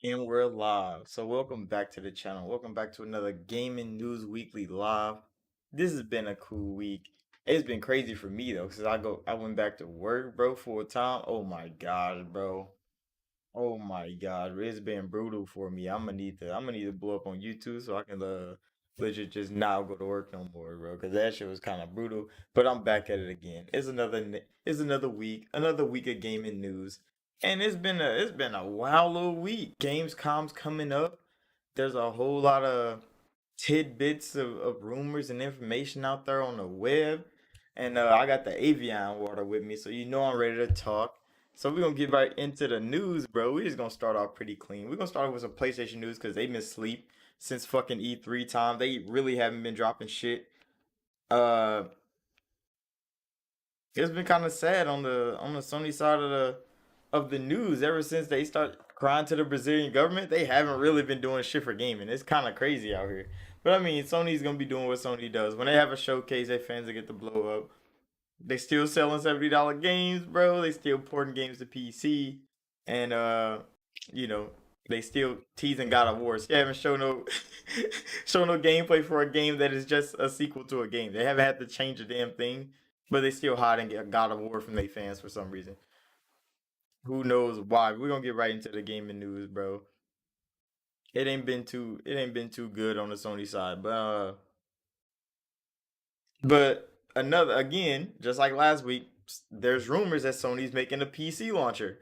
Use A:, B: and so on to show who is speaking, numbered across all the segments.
A: And we're live. So welcome back to the channel. Welcome back to another Gaming News Weekly live. This has been a cool week. It's been crazy for me though, because I went back to work, bro, full time. Oh my god, bro. Oh my god. It's been brutal for me. I'm gonna need to blow up on YouTube so I can legit just now go to work no more, bro. Cause that shit was kind of brutal. But I'm back at it again. It's another week, another week of gaming news. And it's been a wild little week. Gamescom's coming up. There's a whole lot of tidbits of rumors and information out there on the web. And I got the Avion water with me, so you know I'm ready to talk. So we're gonna get right into the news, bro. We're just gonna start off pretty clean. We're gonna start off with some PlayStation news because they missed sleep since fucking E3 time. They really haven't been dropping shit. Uh, it's been kind of sad on the Sony side of the news ever since they start crying to the Brazilian government. They haven't really been doing shit for gaming. It's kind of crazy out here. But I mean, Sony's gonna be doing what Sony does. When they have a showcase, their fans will get to blow up. They still selling $70 games, bro. They still porting games to PC, and you know, they still teasing God of War. So they haven't shown no show no gameplay for a game that is just a sequel to a game. They haven't had to change a damn thing, but they still hiding God of War from their fans for some reason. Who knows why? We're gonna get right into the gaming news, bro. It ain't been too good on the Sony side, but another again, just like last week, there's rumors that Sony's making a PC launcher.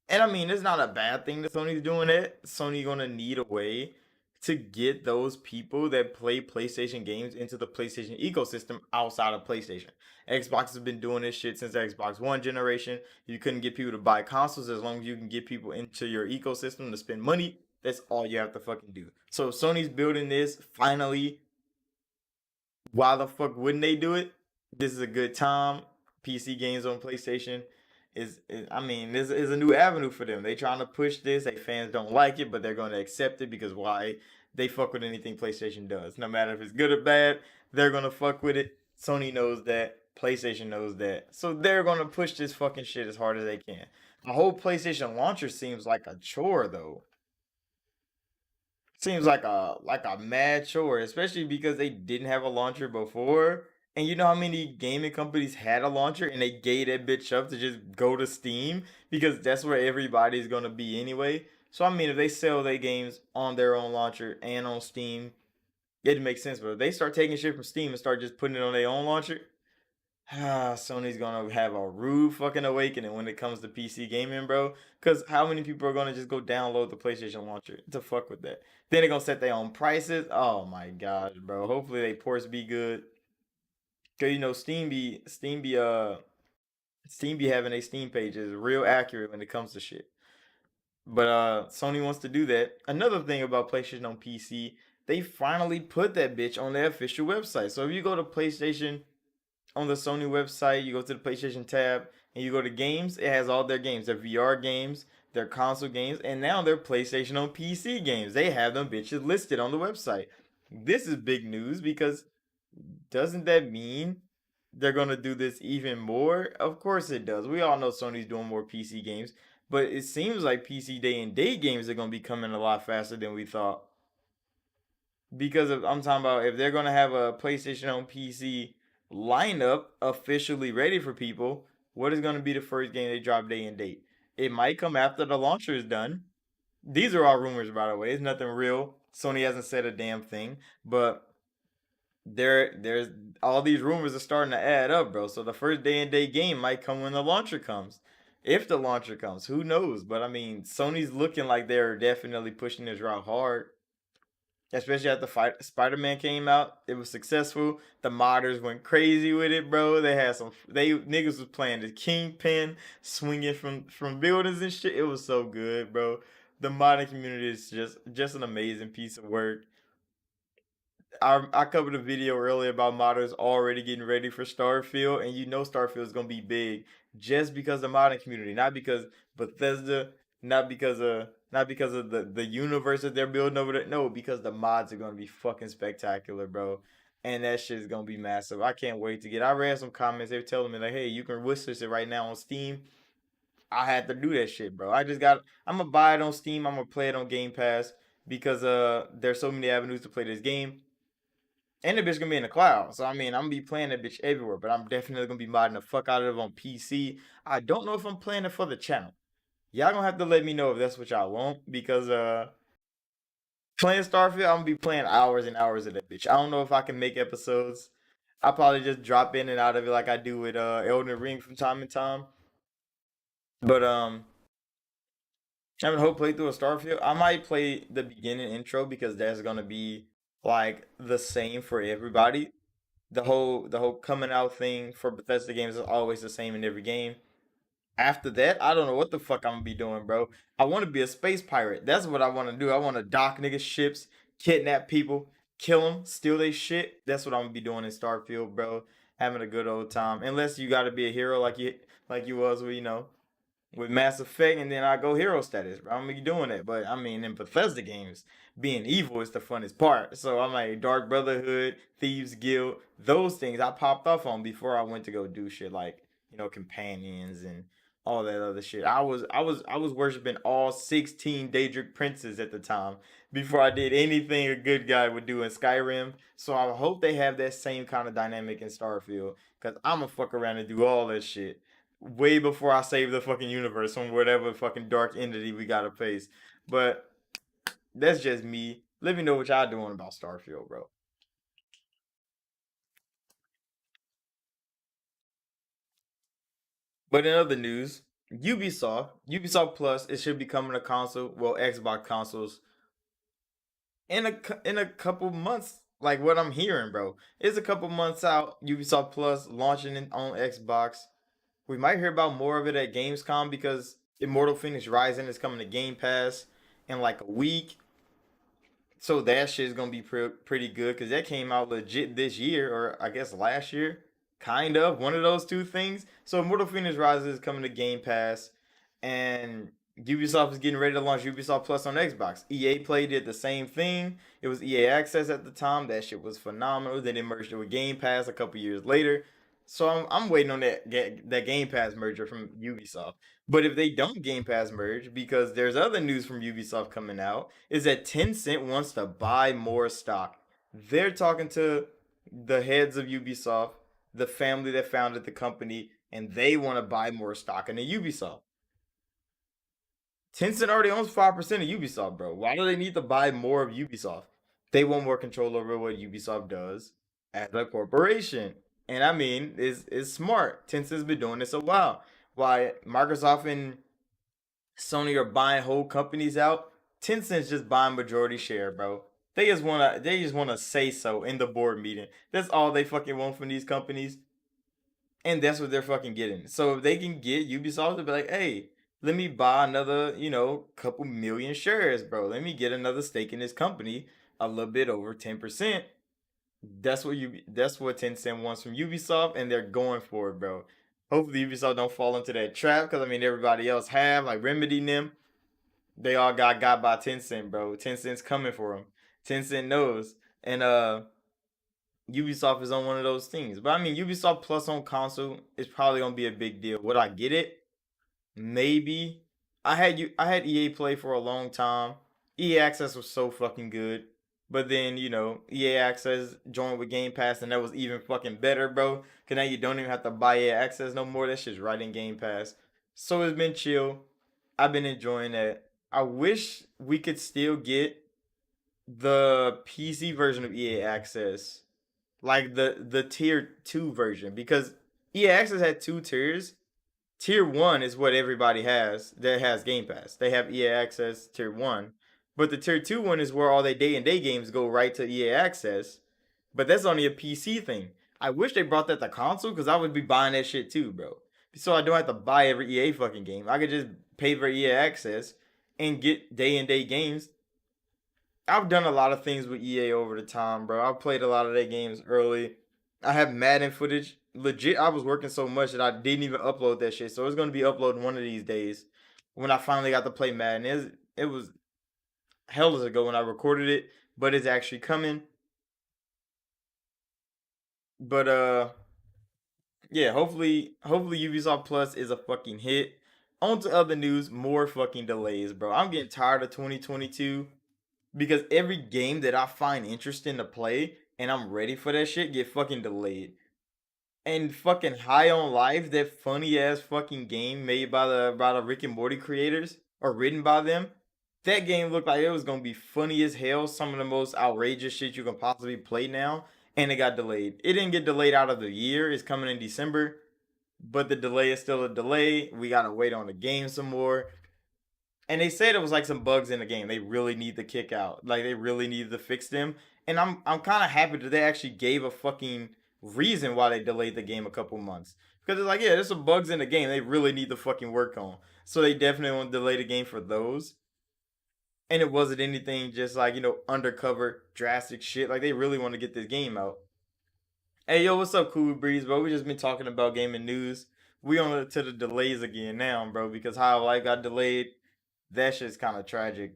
A: And I mean, it's not a bad thing that Sony's doing it. Sony gonna need a way to get those people that play PlayStation games into the PlayStation ecosystem outside of PlayStation. Xbox has been doing this shit since the Xbox One generation. You couldn't get people to buy consoles as long as you can get people into your ecosystem to spend money. That's all you have to fucking do. So if Sony's building this finally. Why the fuck wouldn't they do it? This is a good time. PC games on PlayStation I mean, this is a new avenue for them. They trying to push this. They fans don't like it, but they're going to accept it because why? They fuck with anything PlayStation does. No matter if it's good or bad, they're going to fuck with it. Sony knows that. PlayStation knows that. So they're going to push this fucking shit as hard as they can. The whole PlayStation launcher seems like a chore though. Seems like a mad chore, especially because they didn't have a launcher before. And you know how many gaming companies had a launcher and they gave that bitch up to just go to Steam because that's where everybody's gonna be anyway. So I mean, if they sell their games on their own launcher and on Steam, it makes sense. But if they start taking shit from Steam and start just putting it on their own launcher, Sony's gonna have a rude fucking awakening when it comes to PC gaming, bro. Cause how many people are gonna just go download the PlayStation launcher to fuck with that? Then they're gonna set their own prices. Oh my god, bro. Hopefully they ports be good. Cause you know Steam be having a Steam pages real accurate when it comes to shit. But Sony wants to do that. Another thing about PlayStation on PC, they finally put that bitch on their official website. So if you go to PlayStation on the Sony website, you go to the PlayStation tab and you go to games, it has all their games, their VR games, their console games, and now their PlayStation on PC games. They have them bitches listed on the website. This is big news because doesn't that mean they're gonna do this even more? Of course it does. We all know Sony's doing more PC games, but it seems like PC day and date games are gonna be coming a lot faster than we thought. Because I'm talking about if they're gonna have a PlayStation on PC lineup officially ready for people, what is gonna be the first game they drop day and date? It might come after the launcher is done. These are all rumors, by the way. It's nothing real. Sony hasn't said a damn thing, but there's all these rumors are starting to add up, bro. So the first day and date game might come when the launcher comes. If the launcher comes, who knows? But I mean, Sony's looking like they're definitely pushing this route hard. Especially after Spider-Man came out, it was successful. The modders went crazy with it, bro. They had some. They niggas was playing the Kingpin, swinging from buildings and shit. It was so good, bro. The modding community is just an amazing piece of work. I covered a video earlier about modders already getting ready for Starfield, and you know Starfield is gonna be big just because of the modding community, not because Bethesda, not because of the universe that they're building over there. No, because the mods are gonna be fucking spectacular, bro. And that shit is gonna be massive. I can't wait to get. I read some comments. They were telling me like, hey, you can wishlist it right now on Steam. I had to do that shit, bro. I'm gonna buy it on Steam. I'm gonna play it on Game Pass because there's so many avenues to play this game. And the bitch gonna be in the cloud. So I mean, I'm gonna be playing that bitch everywhere, but I'm definitely gonna be modding the fuck out of it on PC. I don't know if I'm playing it for the channel. Y'all gonna have to let me know if that's what y'all want because playing Starfield, I'm gonna be playing hours and hours of that bitch. I don't know if I can make episodes. I'll probably just drop in and out of it like I do with Elden Ring from time to time. But having a whole playthrough of Starfield, I might play the beginning intro because that's gonna be like the same for everybody. The whole coming out thing for Bethesda games is always the same in every game. After that, I don't know what the fuck I'm gonna be doing, bro. I want to be a space pirate. That's what I want to do. I want to dock niggas ships, kidnap people, kill them, steal their shit. That's what I'm gonna be doing in Starfield, bro. Having a good old time. Unless you got to be a hero like you was with with Mass Effect, and then I go hero status. I'm gonna be doing that. But I mean, in Bethesda games, being evil is the funnest part. So I'm like Dark Brotherhood, Thieves Guild, those things I popped off on before I went to go do shit like companions and all that other shit. I was worshiping all 16 Daedric princes at the time before I did anything a good guy would do in Skyrim. So I hope they have that same kind of dynamic in Starfield, cause I'ma fuck around and do all that shit way before I save the fucking universe from whatever fucking dark entity we gotta face. But that's just me. Let me know what y'all doing about Starfield, bro. But in other news, Ubisoft Plus, it should be coming to console, well, Xbox consoles in a couple months. Like what I'm hearing, bro, it's a couple months out. Ubisoft Plus launching on Xbox. We might hear about more of it at Gamescom because Immortal Phoenix Rising is coming to Game Pass in like a week. So that shit is gonna be pretty good because that came out legit this year, or I guess last year, kind of one of those two things. So Immortal Phoenix Rising is coming to Game Pass, and Ubisoft is getting ready to launch Ubisoft Plus on Xbox. EA Play did the same thing. It was EA Access at the time. That shit was phenomenal. Then they merged it with Game Pass a couple years later. So I'm waiting on that Game Pass merger from Ubisoft. But if they don't Game Pass merge, because there's other news from Ubisoft coming out, is that Tencent wants to buy more stock. They're talking to the heads of Ubisoft, the family that founded the company, and they want to buy more stock in the Ubisoft. Tencent already owns 5% of Ubisoft, bro. Why do they need to buy more of Ubisoft? They want more control over what Ubisoft does as a corporation. And I mean, it's smart. Tencent's been doing this a while. Why Microsoft and Sony are buying whole companies out. Tencent's just buying majority share, bro. They just wanna say so in the board meeting. That's all they fucking want from these companies, and that's what they're fucking getting. So if they can get Ubisoft to be like, hey, let me buy another, couple million shares, bro. Let me get another stake in this company, a little bit over 10%. That's what Tencent wants from Ubisoft, and they're going for it, bro. Hopefully Ubisoft don't fall into that trap, because I mean everybody else have, like Remedy and them. They all got by Tencent, bro. Tencent's coming for them. Tencent knows. And Ubisoft is on one of those things. But I mean Ubisoft Plus on console is probably gonna be a big deal. Would I get it? Maybe. I had EA Play for a long time. EA Access was so fucking good. But then, EA Access joined with Game Pass, and that was even fucking better, bro. Cause now you don't even have to buy EA Access no more. That shit's right in Game Pass. So it's been chill. I've been enjoying that. I wish we could still get the PC version of EA Access, like the tier 2 version, because EA Access had two tiers. Tier 1 is what everybody has that has Game Pass. They have EA Access tier 1. But the tier 2 one is where all their day and day games go right to EA Access. But that's only a PC thing. I wish they brought that to console, because I would be buying that shit too, bro. So I don't have to buy every EA fucking game. I could just pay for EA Access and get day and day games. I've done a lot of things with EA over the time, bro. I've played a lot of their games early. I have Madden footage. Legit, I was working so much that I didn't even upload that shit. So it's gonna be uploading one of these days when I finally got to play Madden. It was hell ago when I recorded it, but it's actually coming. But yeah, hopefully Ubisoft Plus is a fucking hit. On to other news, more fucking delays, bro. I'm getting tired of 2022 because every game that I find interesting to play and I'm ready for that shit get fucking delayed. And fucking High on Life, that funny ass fucking game made by the Rick and Morty creators or written by them. That game looked like it was gonna be funny as hell, some of the most outrageous shit you can possibly play now, and it got delayed. It didn't get delayed out of the year. It's coming in December, but the delay is still a delay. We gotta wait on the game some more. And they said it was like some bugs in the game they really need to kick out. Like they really needed to fix them. And I'm kind of happy that they actually gave a fucking reason why they delayed the game a couple months. Because it's like, yeah, there's some bugs in the game they really need to fucking work on. So they definitely want to delay the game for those. And it wasn't anything just like, undercover drastic shit. Like they really want to get this game out. Hey yo, what's up, Cool Breeze, bro? We just been talking about gaming news. We on to the delays again now, bro, because How Life got delayed. That shit's kind of tragic.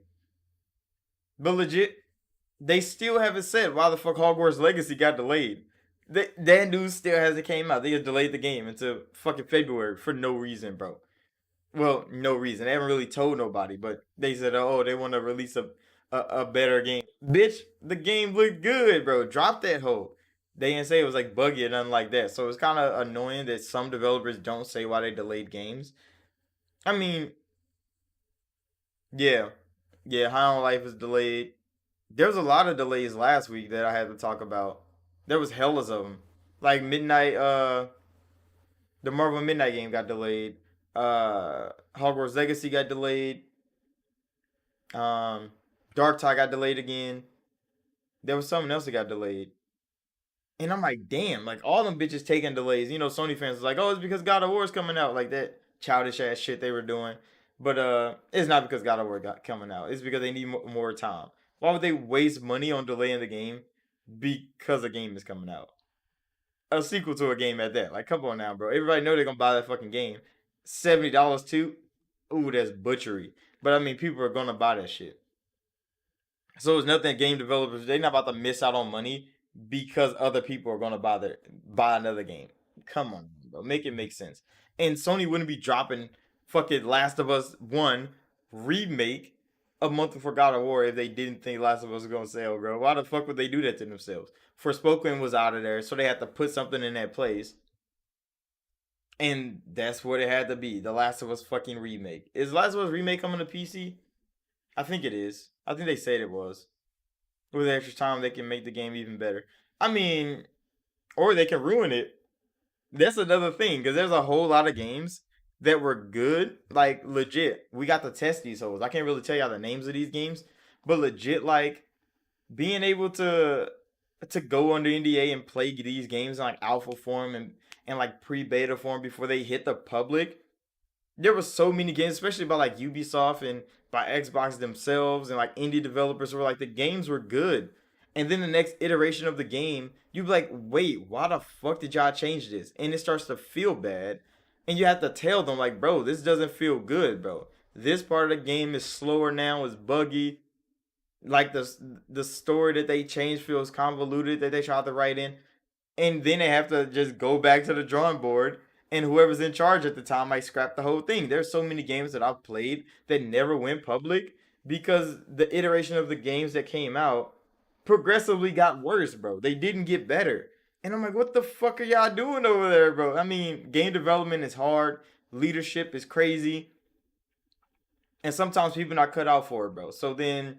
A: But legit, they still haven't said why the fuck Hogwarts Legacy got delayed. That news still hasn't came out. They just delayed the game until fucking February for no reason, bro. Well, no reason. They haven't really told nobody, but they said, oh, they want to release a better game. Bitch, the game looked good, bro. Drop that hoe. They didn't say it was like buggy or nothing like that. So it's kind of annoying that some developers don't say why they delayed games. I mean, yeah, yeah. High on Life is delayed. There was a lot of delays last week that I had to talk about. There was hellas of them. Like Midnight, the Marvel Midnight game got delayed. Hogwarts Legacy got delayed. Um, Dark Tide got delayed again. There was something else that got delayed. And I'm like, damn, like all them bitches taking delays. Sony fans was like, oh, it's because God of War is coming out, like that childish ass shit they were doing. But it's not because God of War got coming out. It's because they need more time. Why would they waste money on delaying the game because a game is coming out? A sequel to a game at that. Like, come on now, bro. Everybody know they're gonna buy that fucking game. $70 too. Ooh, that's butchery. But I mean, people are gonna buy that shit. So it's nothing game developers they're not about to miss out on money because other people are gonna buy another game. Come on, bro. Make it make sense. And Sony wouldn't be dropping fucking Last of Us 1 remake a month before God of War if they didn't think Last of Us was gonna sell, bro. Why the fuck would they do that to themselves? Forspoken was out of there, so they had to put something in that place. And that's what it had to be. The Last of Us fucking remake. Is Last of Us remake coming to PC? I think it is. I think they said it was. With extra time, they can make the game even better. I mean, or they can ruin it. That's another thing, because there's a whole lot of games that were good. Like, legit. We got to test these hoes. I can't really tell y'all the names of these games, but legit, like, being able to go under NDA and play these games in like alpha form and like pre-beta form before they hit the public. There was so many games, especially by like Ubisoft and by Xbox themselves and like indie developers were like the games were good. And then the next iteration of the game, you'd be like, wait, why the fuck did y'all change this? And it starts to feel bad. And you have to tell them, like, bro, this doesn't feel good, bro. This part of the game is slower now, is buggy. Like the story that they changed feels convoluted that they tried to write in, and then they have to just go back to the drawing board. And whoever's in charge at the time might scrap the whole thing. There's so many games that I've played that never went public because the iteration of the games that came out progressively got worse, bro. They didn't get better. And I'm like, what the fuck are y'all doing over there, bro? I mean, game development is hard, leadership is crazy, and sometimes people not cut out for it, bro. So then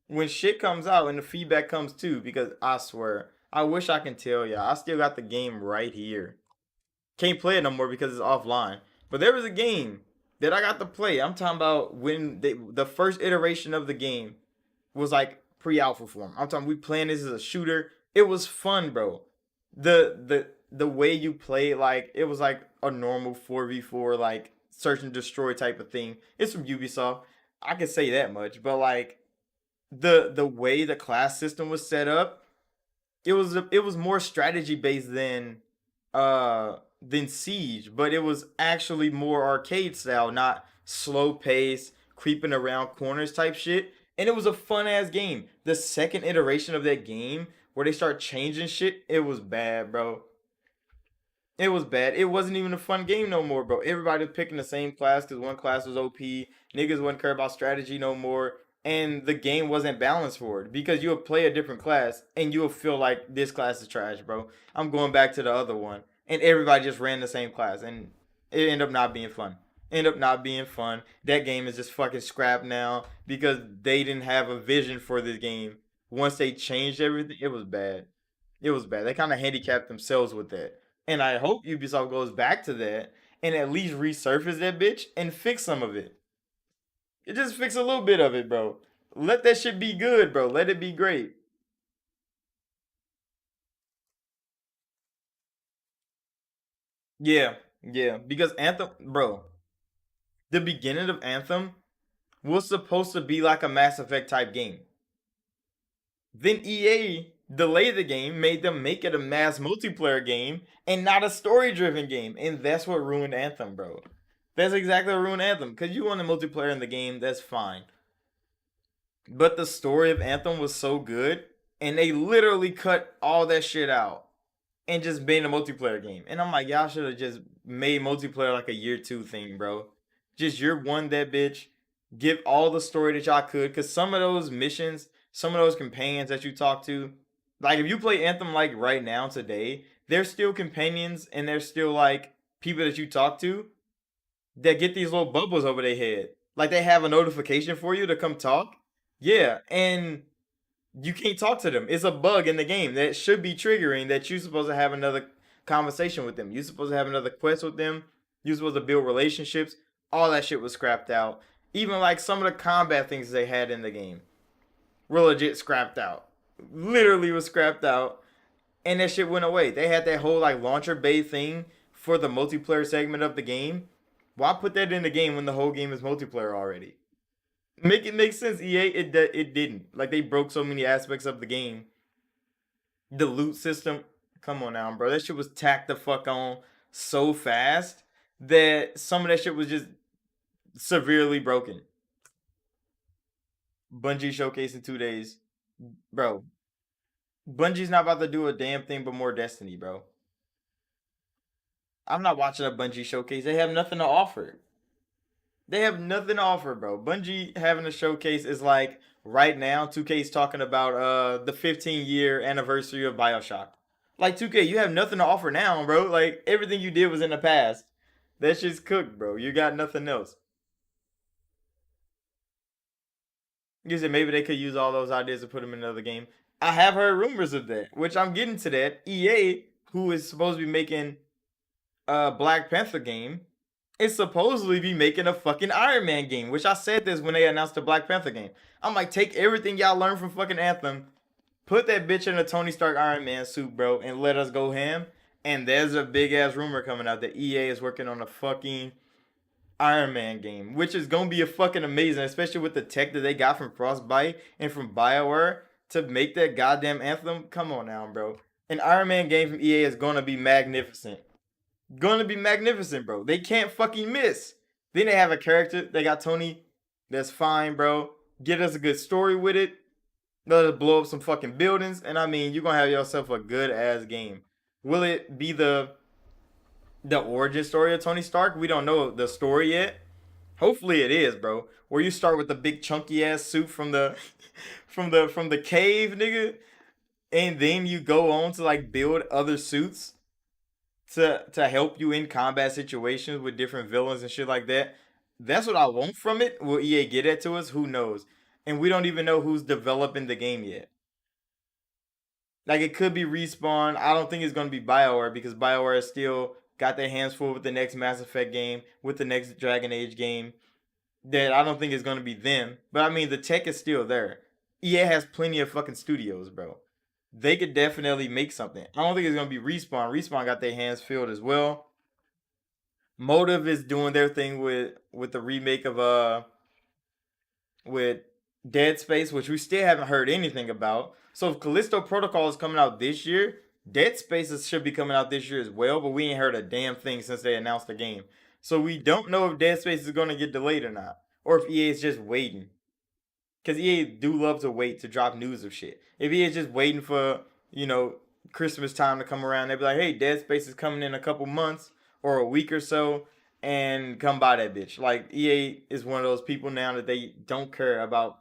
A: when shit comes out and the feedback comes too, because I swear, I wish I can tell y'all, I still got the game right here. Can't play it no more because it's offline. But there was a game that I got to play. I'm talking about when the first iteration of the game was like pre-alpha form. I'm talking we playing this as a shooter. It was fun, bro. The way you play, like it was like a normal 4v4 like search and destroy type of thing. It's from Ubisoft. I can say that much, but like the way the class system was set up, it was more strategy based than Siege, but it was actually more arcade style, not slow pace, creeping around corners type shit. And it was a fun ass game. The second iteration of that game, where they start changing shit, it was bad, bro. It was bad. It wasn't even a fun game no more, bro. Everybody was picking the same class because one class was OP. Niggas wouldn't care about strategy no more. And the game wasn't balanced for it because you'll play a different class and you'll feel like this class is trash, bro. I'm going back to the other one. And everybody just ran the same class. And it ended up not being fun. Ended up not being fun. That game is just fucking scrapped now because they didn't have a vision for this game. Once they changed everything, it was bad. It was bad. They kind of handicapped themselves with that. And I hope Ubisoft goes back to that and at least resurface that bitch and fix some of it. It just fix a little bit of it, bro. Let that shit be good, bro. Let it be great. Yeah, yeah. Because Anthem, bro, the beginning of Anthem was supposed to be like a Mass Effect type game. Then EA delayed the game, made them make it a mass multiplayer game and not a story driven game. And that's what ruined Anthem, bro. That's exactly what ruined Anthem. Because you want a multiplayer in the game, that's fine. But the story of Anthem was so good, and they literally cut all that shit out and just made a multiplayer game. And I'm like, y'all should have just made multiplayer like a year two thing, bro. Just year one that bitch. Give all the story that y'all could, cause some of those missions, some of those companions that you talk to, like if you play Anthem like right now today, they're still companions and they're still like people that you talk to that get these little bubbles over their head. Like they have a notification for you to come talk. Yeah, and you can't talk to them. It's a bug in the game that should be triggering that you're supposed to have another conversation with them. You're supposed to have another quest with them. You're supposed to build relationships. All that shit was scrapped out. Even like some of the combat things they had in the game were legit scrapped out. Literally was scrapped out. And that shit went away. They had that whole like launcher bay thing for the multiplayer segment of the game. Why put that in the game when the whole game is multiplayer already? Make it make sense, EA. It didn't. Like they broke so many aspects of the game. The loot system. Come on now, bro. That shit was tacked the fuck on so fast that some of that shit was just severely broken. Bungie showcase in 2 days, bro. Bungie's not about to do a damn thing but more Destiny, bro. I'm not watching a Bungie showcase. They have nothing to offer. They have nothing to offer, bro. Bungie having a showcase is like right now 2K's talking about the 15-year anniversary of BioShock. Like 2K, you have nothing to offer now, bro. Like everything you did was in the past. That shit's cooked, bro. You got nothing else. You said maybe they could use all those ideas to put them in another game. I have heard rumors of that, which I'm getting to that. EA, who is supposed to be making a Black Panther game, is supposedly be making a fucking Iron Man game. Which I said this when they announced the Black Panther game. I'm like, take everything y'all learned from fucking Anthem, put that bitch in a Tony Stark Iron Man suit, bro, and let us go ham. And there's a big ass rumor coming out that EA is working on a fucking Iron Man game, which is gonna be a fucking amazing, especially with the tech that they got from Frostbite and from BioWare to make that goddamn Anthem. Come on now, bro. An Iron Man game from EA is gonna be magnificent. Gonna be magnificent, bro. They can't fucking miss. Then they have a character. They got Tony. That's fine, bro. Get us a good story with it. Let us blow up some fucking buildings, and I mean, you're gonna have yourself a good ass game. Will it be the origin story of Tony Stark? We don't know the story yet. Hopefully it is, bro. Where you start with the big chunky ass suit from the from the cave, nigga, and then you go on to like build other suits to help you in combat situations with different villains and shit like that. That's what I want from it. Will EA get it to us? Who knows? And we don't even know who's developing the game yet. Like it could be Respawn. I don't think it's gonna be BioWare because BioWare is still got their hands full with the next Mass Effect game, with the next Dragon Age game. That I don't think is gonna be them. But I mean the tech is still there. EA has plenty of fucking studios, bro. They could definitely make something. I don't think it's gonna be Respawn. Respawn got their hands filled as well. Motive is doing their thing with the remake of with Dead Space, which we still haven't heard anything about. So if Callisto Protocol is coming out this year, Dead Space should be coming out this year as well, but we ain't heard a damn thing since they announced the game. So we don't know if Dead Space is going to get delayed or not, or if EA is just waiting. Because EA do love to wait to drop news of shit. If EA is just waiting for, you know, Christmas time to come around, they'd be like, "Hey, Dead Space is coming in a couple months or a week or so, and come buy that bitch." Like EA is one of those people now that they don't care about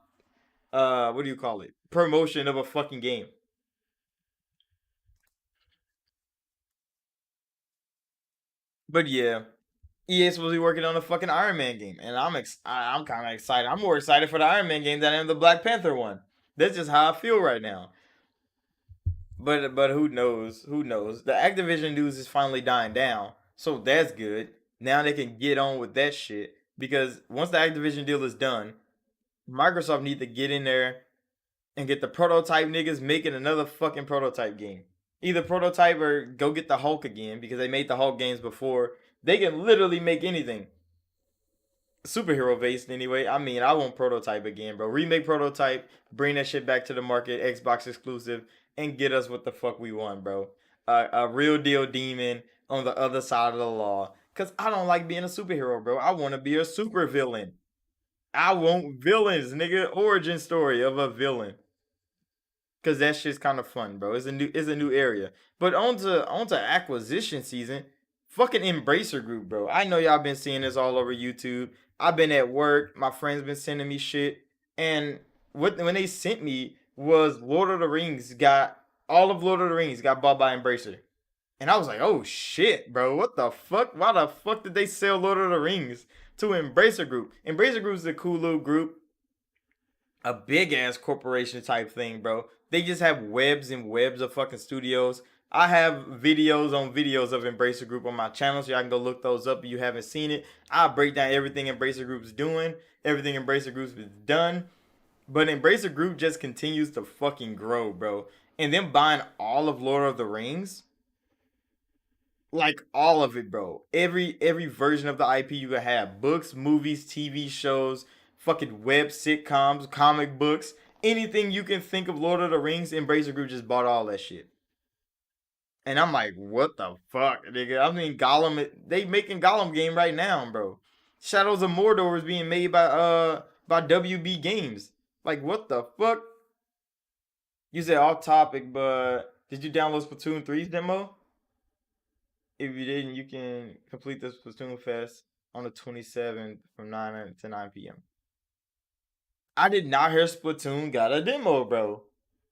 A: what do you call it? Promotion of a fucking game. But yeah, EA is supposed to be working on a fucking Iron Man game, and I'm kind of excited. I'm more excited for the Iron Man game than I am the Black Panther one. That's just how I feel right now. But who knows? Who knows? The Activision news is finally dying down, so that's good. Now they can get on with that shit because once the Activision deal is done, Microsoft need to get in there and get the prototype niggas making another fucking prototype game. Either prototype or go get the Hulk again because they made the Hulk games before. They can literally make anything superhero based anyway. I mean, I want prototype again, bro. Remake prototype, bring that shit back to the market, Xbox exclusive, and get us what the fuck we want, bro. A real deal demon on the other side of the law. Cause I don't like being a superhero, bro. I want to be a super villain. I want villains, nigga. Origin story of a villain. Cause that shit's kind of fun, bro. It's a new area. But onto acquisition season. Fucking Embracer Group, bro. I know y'all been seeing this all over YouTube. I've been at work. My friends been sending me shit, and what when they sent me was All of Lord of the Rings got bought by Embracer, and I was like, oh shit, bro. What the fuck? Why the fuck did they sell Lord of the Rings to Embracer Group? Embracer Group is a cool little group, a big ass corporation type thing, bro. They just have webs and webs of fucking studios. I have videos on videos of Embracer Group on my channel, so y'all can go look those up if you haven't seen it. I break down everything Embracer Group's doing, everything Embracer Group's done. But Embracer Group just continues to fucking grow, bro. And them buying all of Lord of the Rings, like all of it, bro. Every version of the IP you could have. Books, movies, TV shows, fucking web sitcoms, comic books, anything you can think of Lord of the Rings, Embracer Group just bought all that shit. And I'm like, what the fuck, nigga? I mean, Gollum. They making Gollum game right now, bro. Shadows of Mordor is being made by WB Games. Like, what the fuck? You said off topic, but did you download Splatoon 3's demo? If you didn't, you can complete the Splatoon Fest on the 27th from 9 to 9 p.m. I did not hear Splatoon got a demo, bro.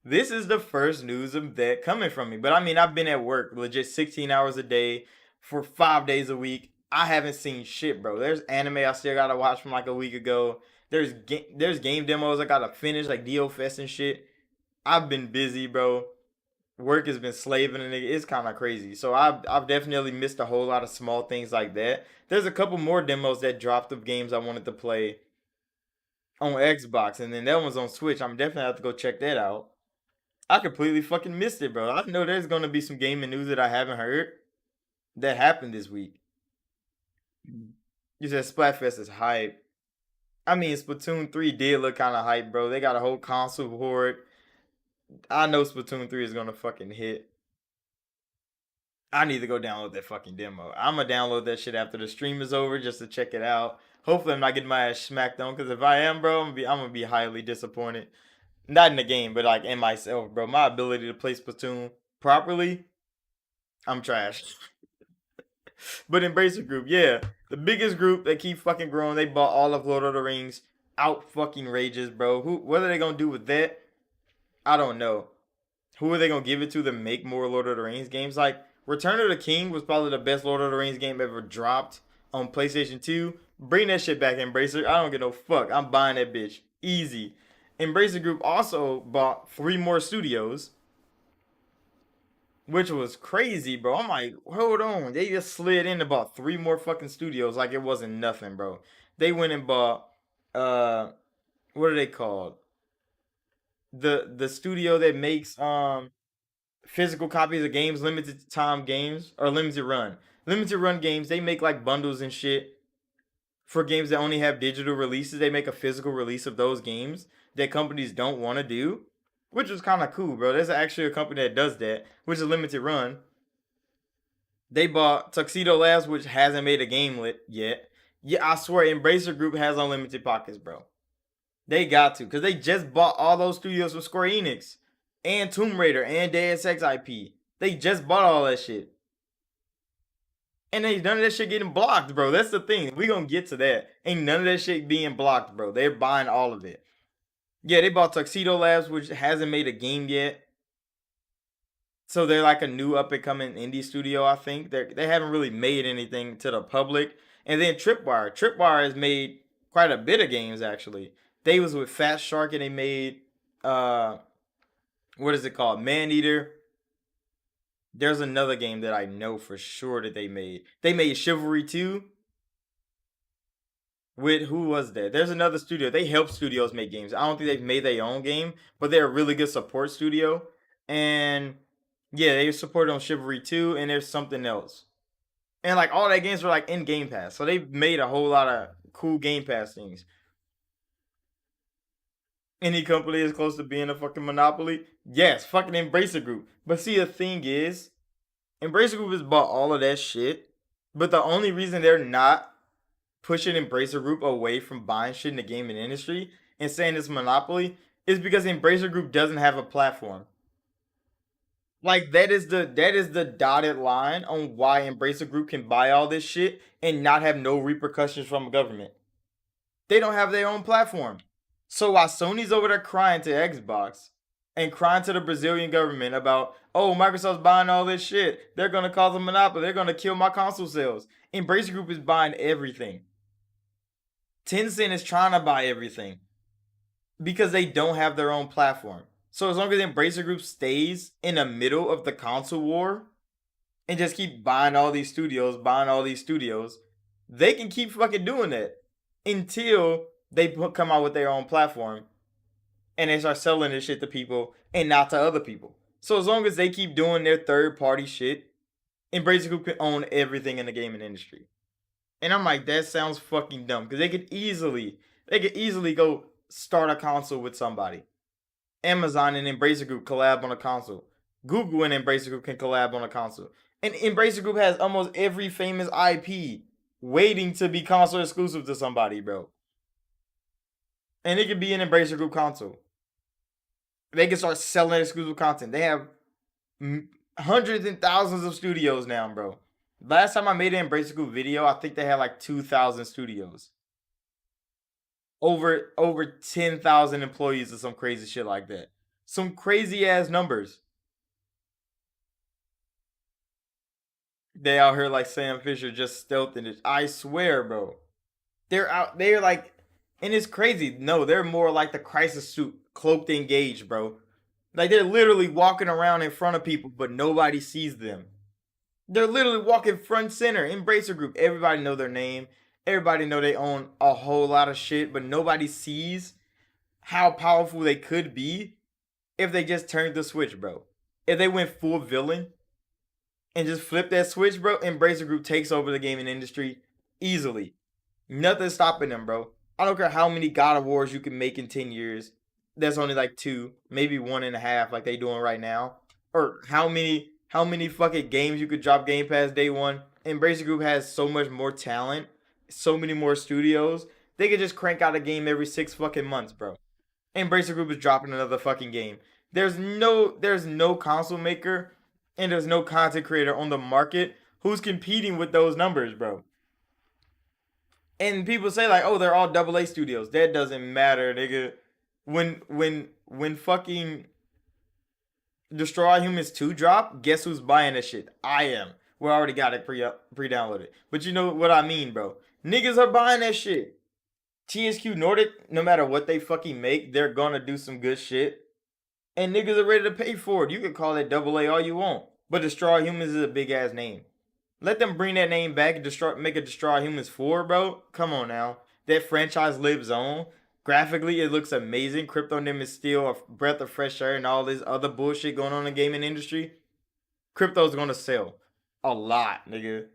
A: This is the first news of that coming from me. But I mean, I've been at work legit 16 hours a day for 5 days a week. I haven't seen shit, bro. There's anime I still gotta watch from like a week ago. There's game demos I gotta finish, like Dio Fest and shit. I've been busy, bro. Work has been slaving and it's kind of crazy. So I've definitely missed a whole lot of small things like that. There's a couple more demos that dropped of games I wanted to play on Xbox, and then that one's on Switch. I'm definitely have to go check that out. I completely fucking missed it, bro. I know there's gonna be some gaming news that I haven't heard that happened this week. You said Splatfest is hype. I mean, Splatoon 3 did look kind of hype, bro. They got a whole console for it. I know Splatoon 3 is gonna fucking hit. I need to go download that fucking demo. I'm gonna download that shit after the stream is over just to check it out. Hopefully, I'm not getting my ass smacked on. Cause if I am, bro, I'm gonna be highly disappointed. Not in the game, but like in myself, bro. My ability to play Splatoon properly, I'm trash. But Embracer Group, yeah, the biggest group that keep fucking growing. They bought all of Lord of the Rings. Out fucking rages, bro. What are they gonna do with that? I don't know. Who are they gonna give it to make more Lord of the Rings games? Like Return of the King was probably the best Lord of the Rings game ever dropped on PlayStation 2. Bring that shit back, Embracer. I don't give no fuck. I'm buying that bitch. Easy. Embracer Group also bought three more studios, which was crazy, bro. I'm like, hold on. They just slid in and bought three more fucking studios like it wasn't nothing, bro. They went and bought uh what are they called? The studio that makes physical copies of games, limited time games, or limited run. Limited run games, they make like bundles and shit for games that only have digital releases. They make a physical release of those games that companies don't want to do, which is kind of cool, bro. There's actually a company that does that, which is limited run. They bought Tuxedo Labs, which hasn't made a game yet. Yeah, I swear, Embracer Group has unlimited pockets, bro. They got to, because they just bought all those studios from Square Enix and Tomb Raider and Deus Ex IP. They just bought all that shit. And ain't none of that shit getting blocked, bro. That's the thing. We gonna get to that. Ain't none of that shit being blocked, bro. They're buying all of it. Yeah, they bought Tuxedo Labs, which hasn't made a game yet. So they're like a new up and coming indie studio, I think. They haven't really made anything to the public. And then Tripwire. Tripwire has made quite a bit of games actually. They was with Fat Shark and they made uh what is it called? Maneater. There's another game that I know for sure that they made. They made Chivalry 2 with who was that? There's another studio. They help studios make games. I don't think they've made their own game, but they're a really good support studio. And yeah, they supported on Chivalry 2 and there's something else. And like all that games were like in Game Pass. So they've made a whole lot of cool Game Pass things. Any company is close to being a fucking monopoly? Yes, fucking Embracer Group. But see, the thing is, Embracer Group has bought all of that shit. But the only reason they're not pushing Embracer Group away from buying shit in the gaming industry and saying it's monopoly is because Embracer Group doesn't have a platform. Like that is the dotted line on why Embracer Group can buy all this shit and not have no repercussions from the government. They don't have their own platform. So while Sony's over there crying to Xbox and crying to the Brazilian government about, oh, Microsoft's buying all this shit, they're gonna cause a monopoly, they're gonna kill my console sales. Embracer Group is buying everything. Tencent is trying to buy everything because they don't have their own platform. So as long as Embracer Group stays in the middle of the console war and just keep buying all these studios, they can keep fucking doing that until they come out with their own platform and they start selling this shit to people and not to other people. So as long as they keep doing their third party shit, Embracer Group can own everything in the gaming industry. And I'm like, that sounds fucking dumb because they could easily go start a console with somebody. Amazon and Embracer Group collab on a console. Google and Embracer Group can collab on a console. And Embracer Group has almost every famous IP waiting to be console exclusive to somebody, bro. And it could be an Embracer Group console. They can start selling exclusive content. They have hundreds and thousands of studios now, bro. Last time I made an Embracer Group video, I think they had like 2,000 studios. Over 10,000 employees or some crazy shit like that. Some crazy ass numbers. They out here like Sam Fisher just stealthing it. I swear, bro. They're out. They're like, and it's crazy. No, they're more like the crisis suit, cloaked, engaged, bro. Like they're literally walking around in front of people, but nobody sees them. They're literally walking front center. Embracer Group. Everybody know their name. Everybody know they own a whole lot of shit, but nobody sees how powerful they could be if they just turned the switch, bro. If they went full villain and just flip that switch, bro, Embracer Group takes over the gaming industry easily. Nothing's stopping them, bro. I don't care how many God of Wars you can make in 10 years. That's only like two, maybe one and a half, like they doing right now. Or how many fucking games you could drop Game Pass day one. Embracer Group has so much more talent, so many more studios. They could just crank out a game every 6 fucking months, bro. Embracer Group is dropping another fucking game. There's no console maker and there's no content creator on the market who's competing with those numbers, bro. And people say like, oh, they're all AA studios. That doesn't matter, nigga. When fucking Destroy Humans 2 drop, guess who's buying that shit? I am. We already got it pre-downloaded. But you know what I mean, bro. Niggas are buying that shit. THQ Nordic, no matter what they fucking make, they're gonna do some good shit. And niggas are ready to pay for it. You can call it AA all you want. But Destroy Humans is a big ass name. Let them bring that name back and make a Destroy Humans 4, bro. Come on now. That franchise lives on. Graphically, it looks amazing. Cryptonym is still a breath of fresh air and all this other bullshit going on in the gaming industry. Crypto's gonna sell a lot, nigga.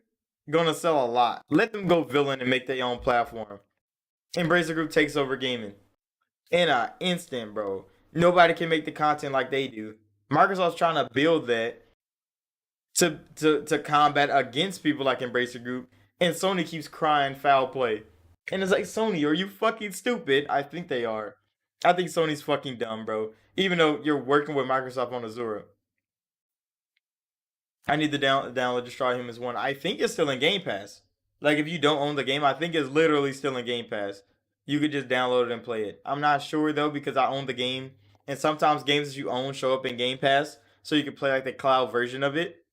A: Gonna sell a lot. Let them go villain and make their own platform. Embracer Group takes over gaming in an instant, bro. Nobody can make the content like they do. Microsoft's trying to build that to combat against people like Embracer Group, and Sony keeps crying foul play. And it's like, Sony, are you fucking stupid? I think they are. I think Sony's fucking dumb, bro. Even though you're working with Microsoft on Azure. I need to download Destroy Humans 1. I think it's still in Game Pass. Like, if you don't own the game, I think it's literally still in Game Pass. You could just download it and play it. I'm not sure, though, because I own the game. And sometimes games that you own show up in Game Pass. So you can play, like, the cloud version of it.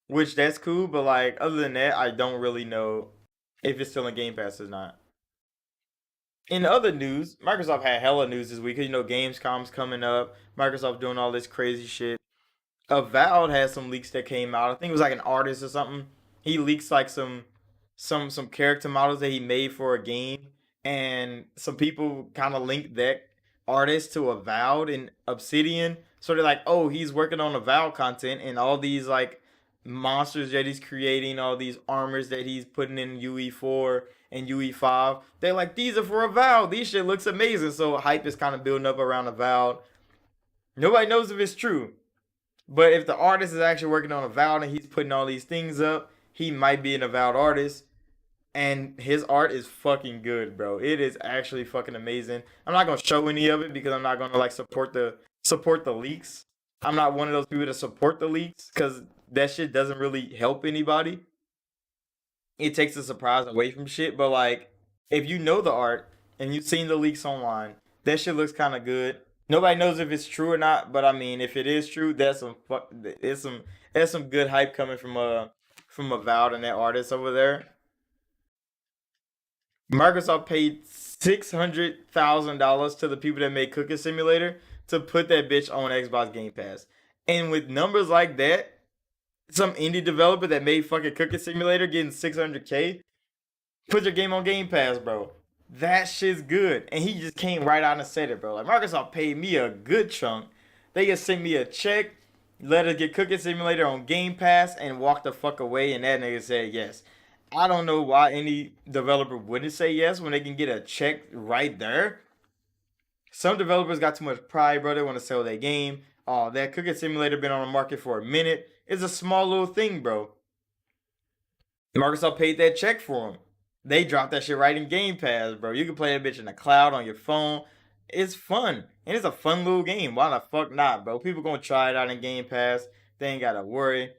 A: Which, that's cool. But, like, other than that, I don't really know if it's still in Game Pass or not. In other news, Microsoft had hella news this week. You know, Gamescom's coming up. Microsoft doing all this crazy shit. Avowed had some leaks that came out. I think it was like an artist or something. He leaks like some character models that he made for a game, and some people kind of linked that artist to Avowed and Obsidian. So they're like, oh, he's working on Avowed content, and all these like monsters that he's creating, all these armors that he's putting in UE4 and UE5. They're like, these are for Avowed. These shit looks amazing. So hype is kind of building up around Avowed. Nobody knows if it's true. But if the artist is actually working on Avowed and he's putting all these things up, he might be an Avowed artist. And his art is fucking good, bro. It is actually fucking amazing. I'm not gonna show any of it because I'm not gonna like support the leaks. I'm not one of those people to support the leaks because that shit doesn't really help anybody. It takes the surprise away from shit. But like, if you know the art and you've seen the leaks online, that shit looks kind of good. Nobody knows if it's true or not, but I mean, if it is true, that's some fuck. There's some good hype coming from Avowed and that artist over there. Microsoft paid $600,000 to the people that made Cooking Simulator to put that bitch on Xbox Game Pass. And with numbers like that, some indie developer that made fucking Cooking Simulator getting 600K, put your game on Game Pass, bro. That shit's good. And he just came right out and said it, bro. Like, Microsoft paid me a good chunk. They just sent me a check, let us get Cooking Simulator on Game Pass, and walk the fuck away. And that nigga said yes. I don't know why any developer wouldn't say yes when they can get a check right there. Some developers got too much pride, bro. They want to sell their game. Oh, that Cooking Simulator been on the market for a minute. It's a small little thing, bro. Microsoft paid that check for them. They dropped that shit right in Game Pass, bro. You can play that bitch in the cloud on your phone. It's fun. And it's a fun little game. Why the fuck not, bro? People gonna try it out in Game Pass. They ain't gotta worry.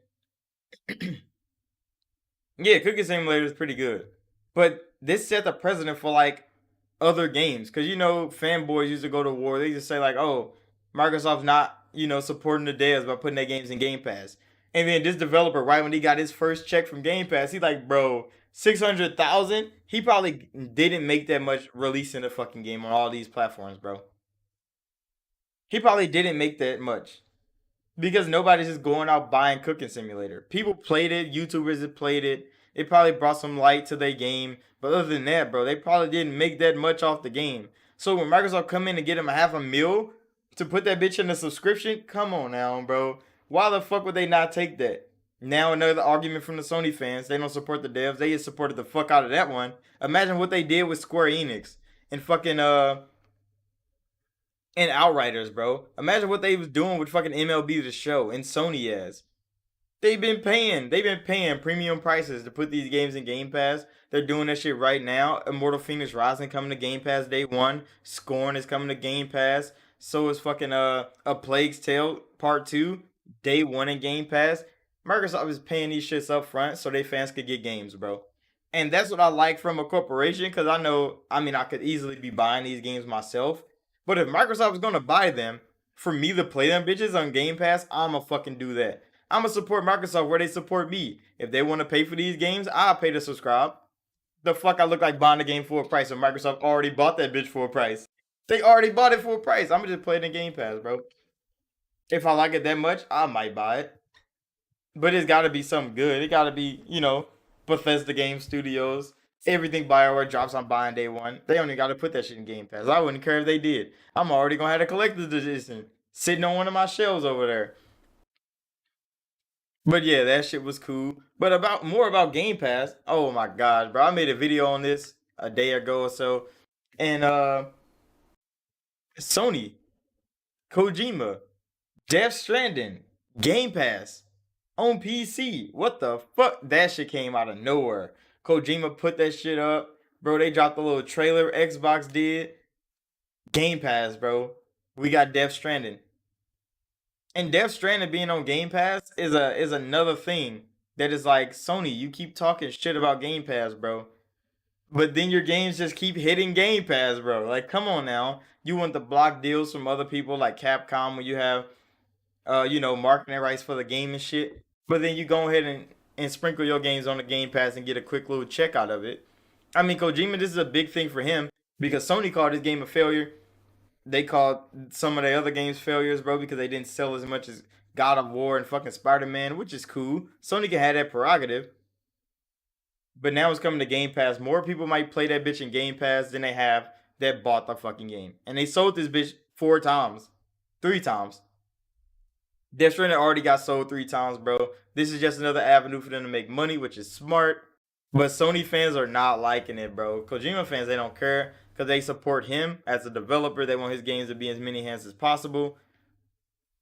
A: Yeah, Cooking Simulator is pretty good. But this set the precedent for like other games. Cause you know, fanboys used to go to war. They just say like, oh, Microsoft's not, supporting the devs by putting their games in Game Pass. And then this developer, right when he got his first check from Game Pass, he's like, bro, 600,000. He probably didn't make that much releasing the fucking game on all these platforms, bro. He probably didn't make that much because nobody's just going out buying Cooking Simulator. People played it, YouTubers have played it. It probably brought some light to their game, but other than that, bro, they probably didn't make that much off the game. So when Microsoft come in and get them a half a mil to put that bitch in the subscription, come on now, bro. Why the fuck would they not take that? Now another argument from the Sony fans. They don't support the devs. They just supported the fuck out of that one. Imagine what they did with Square Enix and fucking and Outriders, bro. Imagine what they was doing with fucking MLB The Show and Sony as. They've been paying premium prices to put these games in Game Pass. They're doing that shit right now. Immortal Phoenix Rising coming to Game Pass day one. Scorn is coming to Game Pass. So is fucking A Plague's Tale Part 2 day one in Game Pass. Microsoft is paying these shits up front so they fans could get games, bro. And that's what I like from a corporation because I know, I mean, I could easily be buying these games myself. But if Microsoft is going to buy them for me to play them bitches on Game Pass, I'ma fucking do that. I'ma support Microsoft where they support me. If they want to pay for these games, I'll pay to subscribe. The fuck I look like buying the game for a price and Microsoft already bought that bitch for a price. They already bought it for a price. I'ma just play it in Game Pass, bro. If I like it that much, I might buy it. But it's gotta be something good. It gotta be, Bethesda Game Studios. Everything Bioware drops on buying day one. They only gotta put that shit in Game Pass. I wouldn't care if they did. I'm already gonna have a collector's edition sitting on one of my shelves over there. But yeah, that shit was cool. But about more about Game Pass. Oh my god, bro. I made a video on this a day ago or so. And Sony, Kojima, Death Stranding, Game Pass on PC. What the fuck? That shit came out of nowhere. Kojima put that shit up. Bro, they dropped a little trailer Xbox did. Game Pass, bro. We got Death Stranding. And Death Stranding being on Game Pass is another thing that is like, Sony, you keep talking shit about Game Pass, bro. But then your games just keep hitting Game Pass, bro. Like, come on now. You want the block deals from other people like Capcom when you have marketing rights for the game and shit. But then you go ahead and sprinkle your games on the Game Pass and get a quick little check out of it. I mean, Kojima, this is a big thing for him because Sony called this game a failure. They called some of the other games failures, bro, because they didn't sell as much as God of War and fucking Spider Man, which is cool. Sony can have that prerogative. But now it's coming to Game Pass. More people might play that bitch in Game Pass than they have that bought the fucking game. And they sold this bitch 4 times, 3 times. Death Stranding already got sold 3 times, bro. This is just another avenue for them to make money, which is smart. But Sony fans are not liking it, bro. Kojima fans, they don't care because they support him as a developer. They want his games to be in as many hands as possible.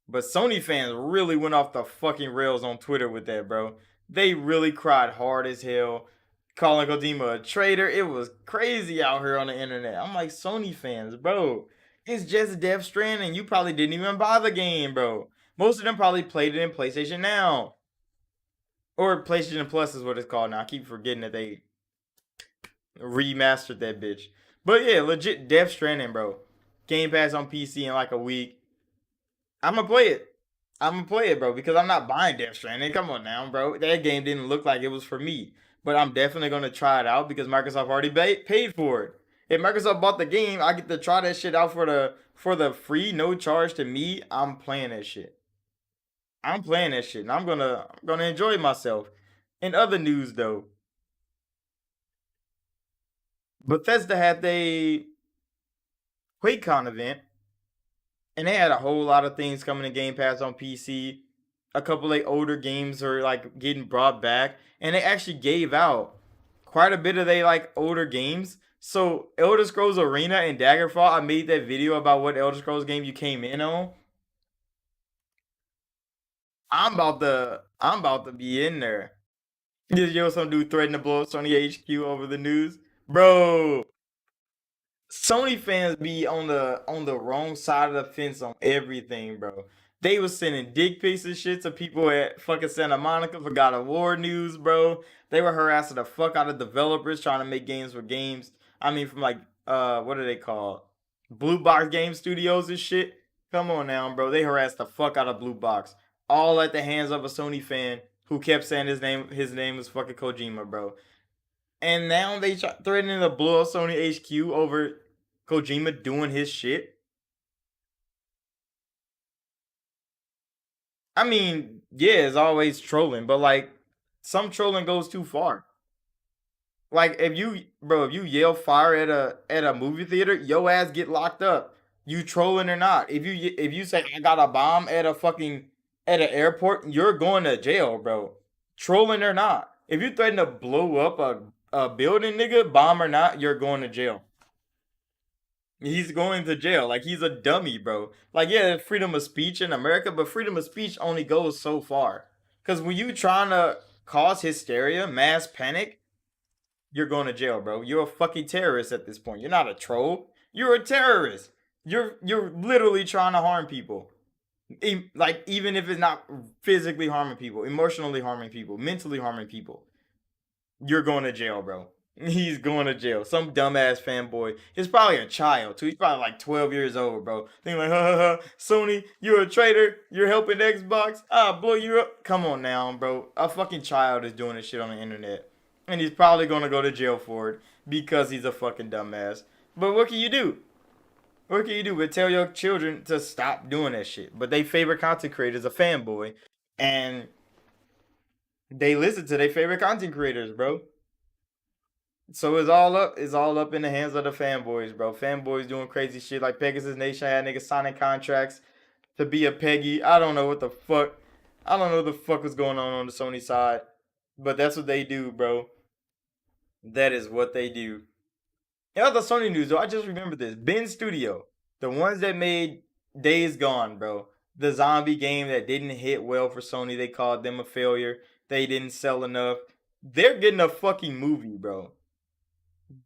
A: But Sony fans really went off the fucking rails on Twitter with that, bro. They really cried hard as hell, calling Kojima a traitor. It was crazy out here on the internet. I'm like, Sony fans, bro. It's just Death Stranding. You probably didn't even buy the game, bro. Most of them probably played it in PlayStation Now. Or PlayStation Plus is what it's called now. I keep forgetting that they remastered that bitch. But yeah, legit Death Stranding, bro. Game Pass on PC in like a week. I'm gonna play it. I'm gonna play it, bro, because I'm not buying Death Stranding. Come on now, bro. That game didn't look like it was for me. But I'm definitely gonna try it out because Microsoft already paid for it. If Microsoft bought the game, I get to try that shit out for the free, no charge to me. I'm playing that shit. I'm playing that shit, and I'm gonna enjoy myself. In other news, though, Bethesda had the Quakecon event, and they had a whole lot of things coming to Game Pass on PC. A couple of older games are like getting brought back, and they actually gave out quite a bit of they like older games. So Elder Scrolls Arena and Daggerfall, I made that video about what Elder Scrolls game you came in on. I'm about to be in there. Some dude threatening to blow up Sony HQ over the news, bro. Sony fans be on the wrong side of the fence on everything, bro. They was sending dick pics and shit to people at fucking Santa Monica for God of War news, bro. They were harassing the fuck out of developers trying to make games for games. I mean, from like what are they called? Blue Box Game Studios and shit. Come on now, bro. They harassed the fuck out of Blue Box, all at the hands of a Sony fan who kept saying his name was fucking Kojima, bro. And now they threatening to blow up Sony HQ over Kojima doing his shit. I mean, yeah, it's always trolling, but like some trolling goes too far. Like if you yell fire at a movie theater, your ass get locked up. You trolling or not? If you say I got a bomb at a fucking at an airport, you're going to jail, bro. Trolling or not? If you threaten to blow up a building, nigga, bomb or not, you're going to jail. He's going to jail. Like he's a dummy, bro. Like yeah, freedom of speech in America, but freedom of speech only goes so far. Cause when you trying to cause hysteria, mass panic, you're going to jail, bro. You're a fucking terrorist at this point. You're not a troll. You're a terrorist. You're literally trying to harm people. Like even if it's not physically harming people, emotionally harming people, mentally harming people, you're going to jail, bro. He's going to jail. Some dumbass fanboy. He's probably a child too. He's probably like 12 years old, bro. Thinking like, ha ha ha, Sony, you're a traitor. You're helping Xbox. I'll blow you up. Come on now, bro. A fucking child is doing this shit on the internet, and he's probably gonna go to jail for it because he's a fucking dumbass. But what can you do? What can you do but tell your children to stop doing that shit? But they favorite content creators a fanboy, and they listen to their favorite content creators, bro. So it's all up in the hands of the fanboys, bro. Fanboys doing crazy shit like Pegasus Nation had niggas signing contracts to be a Peggy. I don't know what the fuck. I don't know what the fuck was going on the Sony side, but that's what they do, bro. That is what they do. In other Sony news, though, I just remember this. Ben Studio, the ones that made Days Gone, bro. The zombie game that didn't hit well for Sony. They called them a failure. They didn't sell enough. They're getting a fucking movie, bro.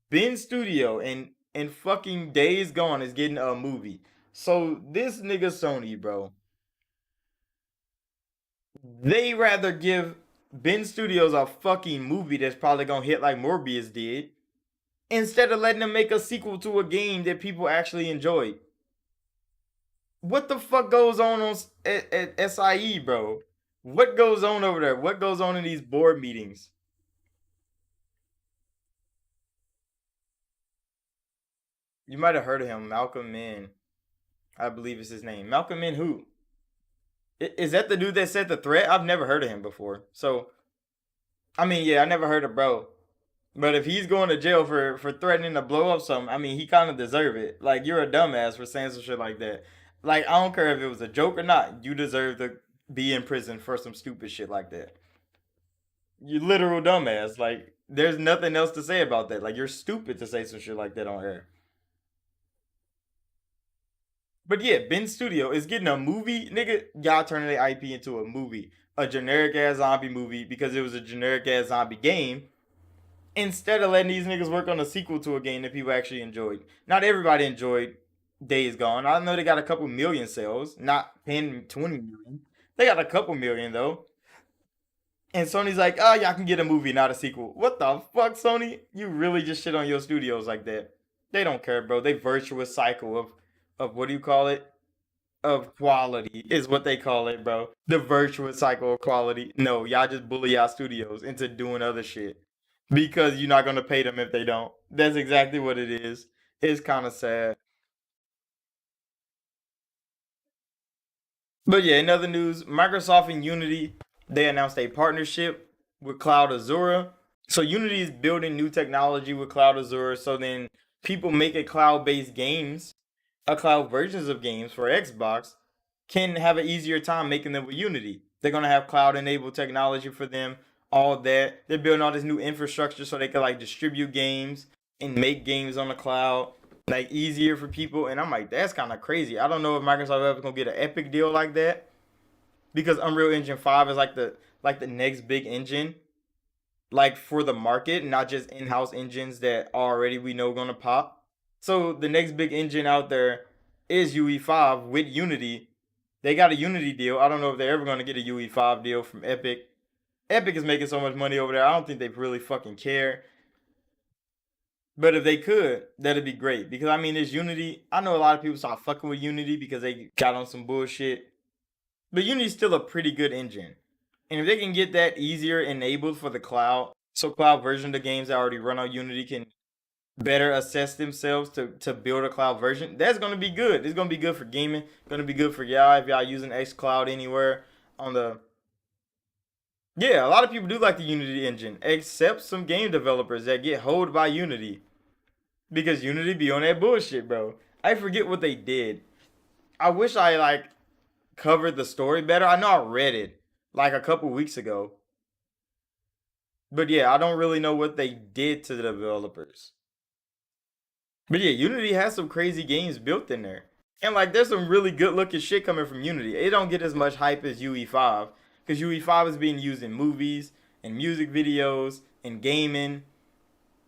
A: Ben Studio and fucking Days Gone is getting a movie. So this nigga Sony, bro. They rather give Ben Studios a fucking movie that's probably gonna hit like Morbius did, instead of letting them make a sequel to a game that people actually enjoyed. What the fuck goes on at SIE, bro? What goes on over there? What goes on in these board meetings? You might have heard of him, Malcolm Min. I believe is his name. Malcolm Min who? Is that the dude that said the threat? I've never heard of him before. So, I mean, yeah, I never heard of bro. But if he's going to jail for threatening to blow up something, I mean, he kind of deserve it. Like, you're a dumbass for saying some shit like that. Like, I don't care if it was a joke or not. You deserve to be in prison for some stupid shit like that. You literal dumbass. Like, there's nothing else to say about that. Like, you're stupid to say some shit like that on air. But yeah, Ben Studio is getting a movie, nigga. Y'all turning the IP into a movie, a generic ass zombie movie because it was a generic ass zombie game. Instead of letting these niggas work on a sequel to a game that people actually enjoyed. Not everybody enjoyed Days Gone. I know they got a couple million sales, not 10, 20 million. They got a couple million though. And Sony's like, oh, y'all can get a movie, not a sequel. What the fuck, Sony? You really just shit on your studios like that. They don't care, bro. They virtuous cycle of what do you call it? Of quality is what they call it, bro. The virtuous cycle of quality. No, y'all just bully y'all studios into doing other shit because you're not gonna pay them if they don't. That's exactly what it is. It's kind of sad. But yeah, in other news, Microsoft and Unity they announced a partnership with Cloud Azure. So Unity is building new technology with Cloud Azure. So then people making cloud-based games, cloud versions of games for Xbox, can have an easier time making them with Unity. They're gonna have cloud-enabled technology for them. All that they're building all this new infrastructure so they can like distribute games and make games on the cloud like easier for people. And I'm like, that's kind of crazy. I don't know if Microsoft ever gonna get an Epic deal like that because Unreal Engine 5 is like the next big engine like for the market, not just in-house engines that already we know gonna pop. So the next big engine out there is UE5 with Unity. They got a Unity deal. I don't know if they're ever gonna get a UE5 deal from Epic. Epic is making so much money over there. I don't think they really fucking care. But if they could, that'd be great. Because I mean, this Unity. I know a lot of people start fucking with Unity because they got on some bullshit. But Unity's still a pretty good engine. And if they can get that easier enabled for the cloud, so cloud version of the games that already run on Unity can better assess themselves to build a cloud version, that's gonna be good. It's gonna be good for gaming. Gonna be good for y'all if y'all using xCloud anywhere on the. Yeah, a lot of people do like the Unity engine, except some game developers that get holed by Unity because Unity be on that bullshit, bro. I forget what they did. I wish I like covered the story better. I know I read it like a couple weeks ago, but yeah, I don't really know what they did to the developers. But yeah, Unity has some crazy games built in there. And like there's some really good looking shit coming from Unity. It don't get as much hype as UE5 cuz UE5 is being used in movies and music videos and gaming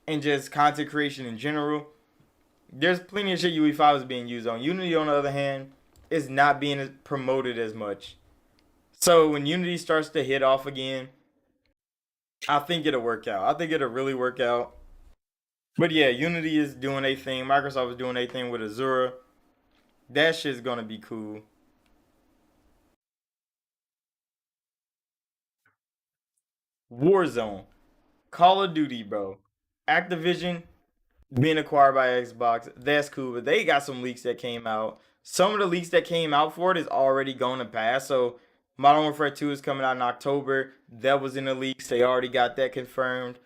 A: and just content creation in general. There's plenty of shit UE5 is being used on. Unity on the other hand is not being promoted as much. So when Unity starts to hit off again, I think it'll work out. I think it'll really work out. But yeah, Unity is doing a thing. Microsoft is doing a thing with Azure. That shit's gonna be cool. Warzone, Call of Duty, bro. Activision being acquired by Xbox. That's cool, but they got some leaks that came out. Some of the leaks that came out for it is already going to pass. So Modern Warfare 2 is coming out in October. That was in the leaks. They already got that confirmed.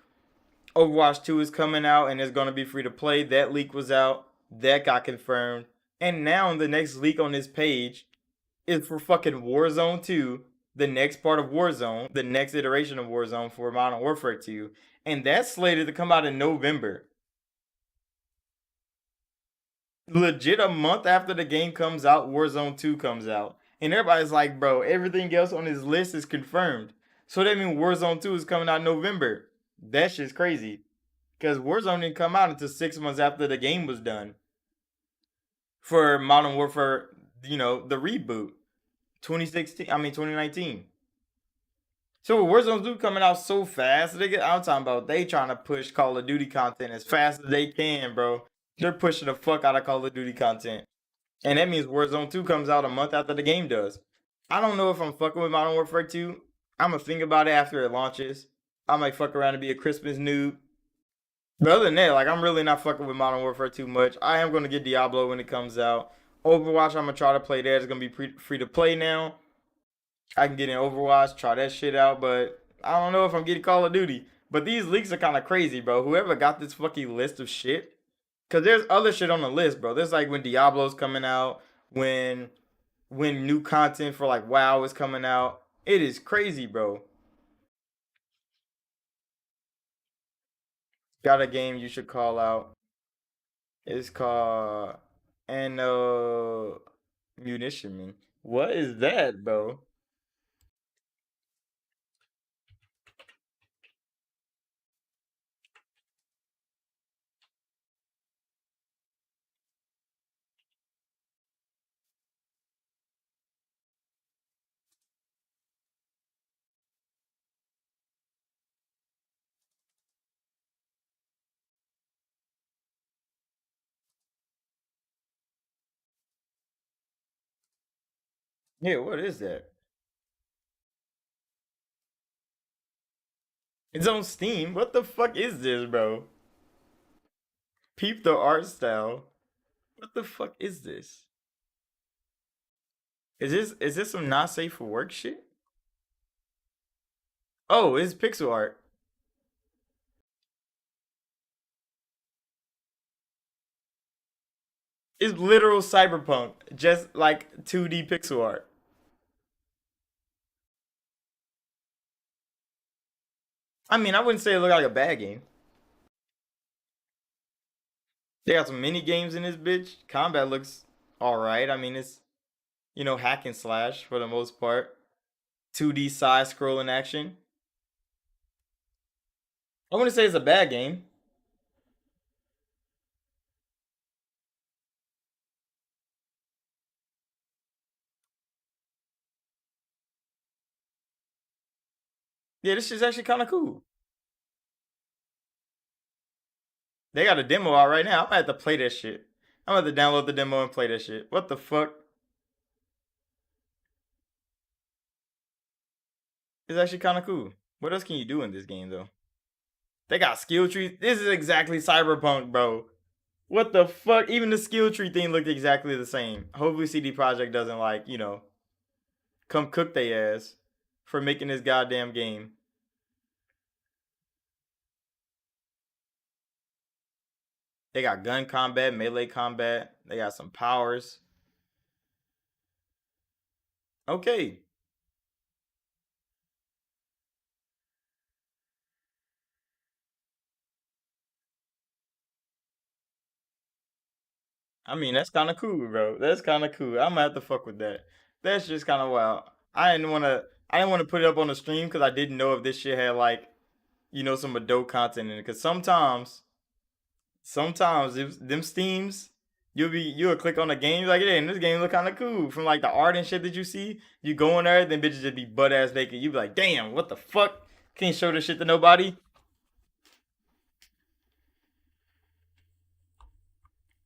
A: Overwatch 2 is coming out and it's going to be free to play. That leak was out. That got confirmed. And now the next leak on this page is for fucking Warzone 2, the next part of Warzone, the next iteration of Warzone for Modern Warfare 2. And that's slated to come out in November. Legit a month after the game comes out, Warzone 2 comes out. And everybody's like, bro, everything else on his list is confirmed. So that means Warzone 2 is coming out in November. That shit's crazy. Because Warzone didn't come out until 6 months after the game was done. For Modern Warfare, the reboot. 2019. So Warzone 2 coming out so fast, nigga. I'm talking about they trying to push Call of Duty content as fast as they can, bro. They're pushing the fuck out of Call of Duty content. And that means Warzone 2 comes out a month after the game does. I don't know if I'm fucking with Modern Warfare 2. I'm gonna think about it after it launches. I might fuck around and be a Christmas noob. But other than that, like I'm really not fucking with Modern Warfare too much. I am gonna get Diablo when it comes out. Overwatch, I'm gonna try to play that. It's gonna be free to play now. I can get in Overwatch, try that shit out, but I don't know if I'm getting Call of Duty. But these leaks are kind of crazy, bro. Whoever got this fucking list of shit, cause there's other shit on the list, bro. There's like when Diablo's coming out, when new content for like WoW is coming out. It is crazy, bro. Got a game you should call out. It's called and munition man. What is that, bro? Yeah, what is that? It's on Steam. What the fuck is this, bro? Peep the art style. What the fuck is this? Is this some not safe for work shit? Oh, it's pixel art. It's literal cyberpunk, just like 2D pixel art. I mean, I wouldn't say it looked like a bad game. They got some mini games in this bitch. Combat looks all right. I mean, it's hack and slash for the most part. 2D side scrolling action. I wouldn't say it's a bad game. Yeah, this shit's actually kind of cool. They got a demo out right now. I'm gonna have to play that shit. I'm gonna have to download the demo and play that shit. What the fuck? It's actually kind of cool. What else can you do in this game though? They got skill trees. This is exactly Cyberpunk, bro. What the fuck? Even the skill tree thing looked exactly the same. Hopefully CD Projekt doesn't like, come cook they ass for making this goddamn game. They got gun combat, melee combat. They got some powers. Okay. I mean, that's kind of cool, bro. That's kind of cool. I'm gonna have to fuck with that. That's just kind of wild. I didn't want to put it up on the stream because I didn't know if this shit had like, some adult content in it. Because sometimes if them steams, you'll click on the game, you're like, yeah, and this game look kind of cool from like the art and shit that you see. You go in there, then bitches just be butt ass naked. You be like, damn, what the fuck? Can't show this shit to nobody.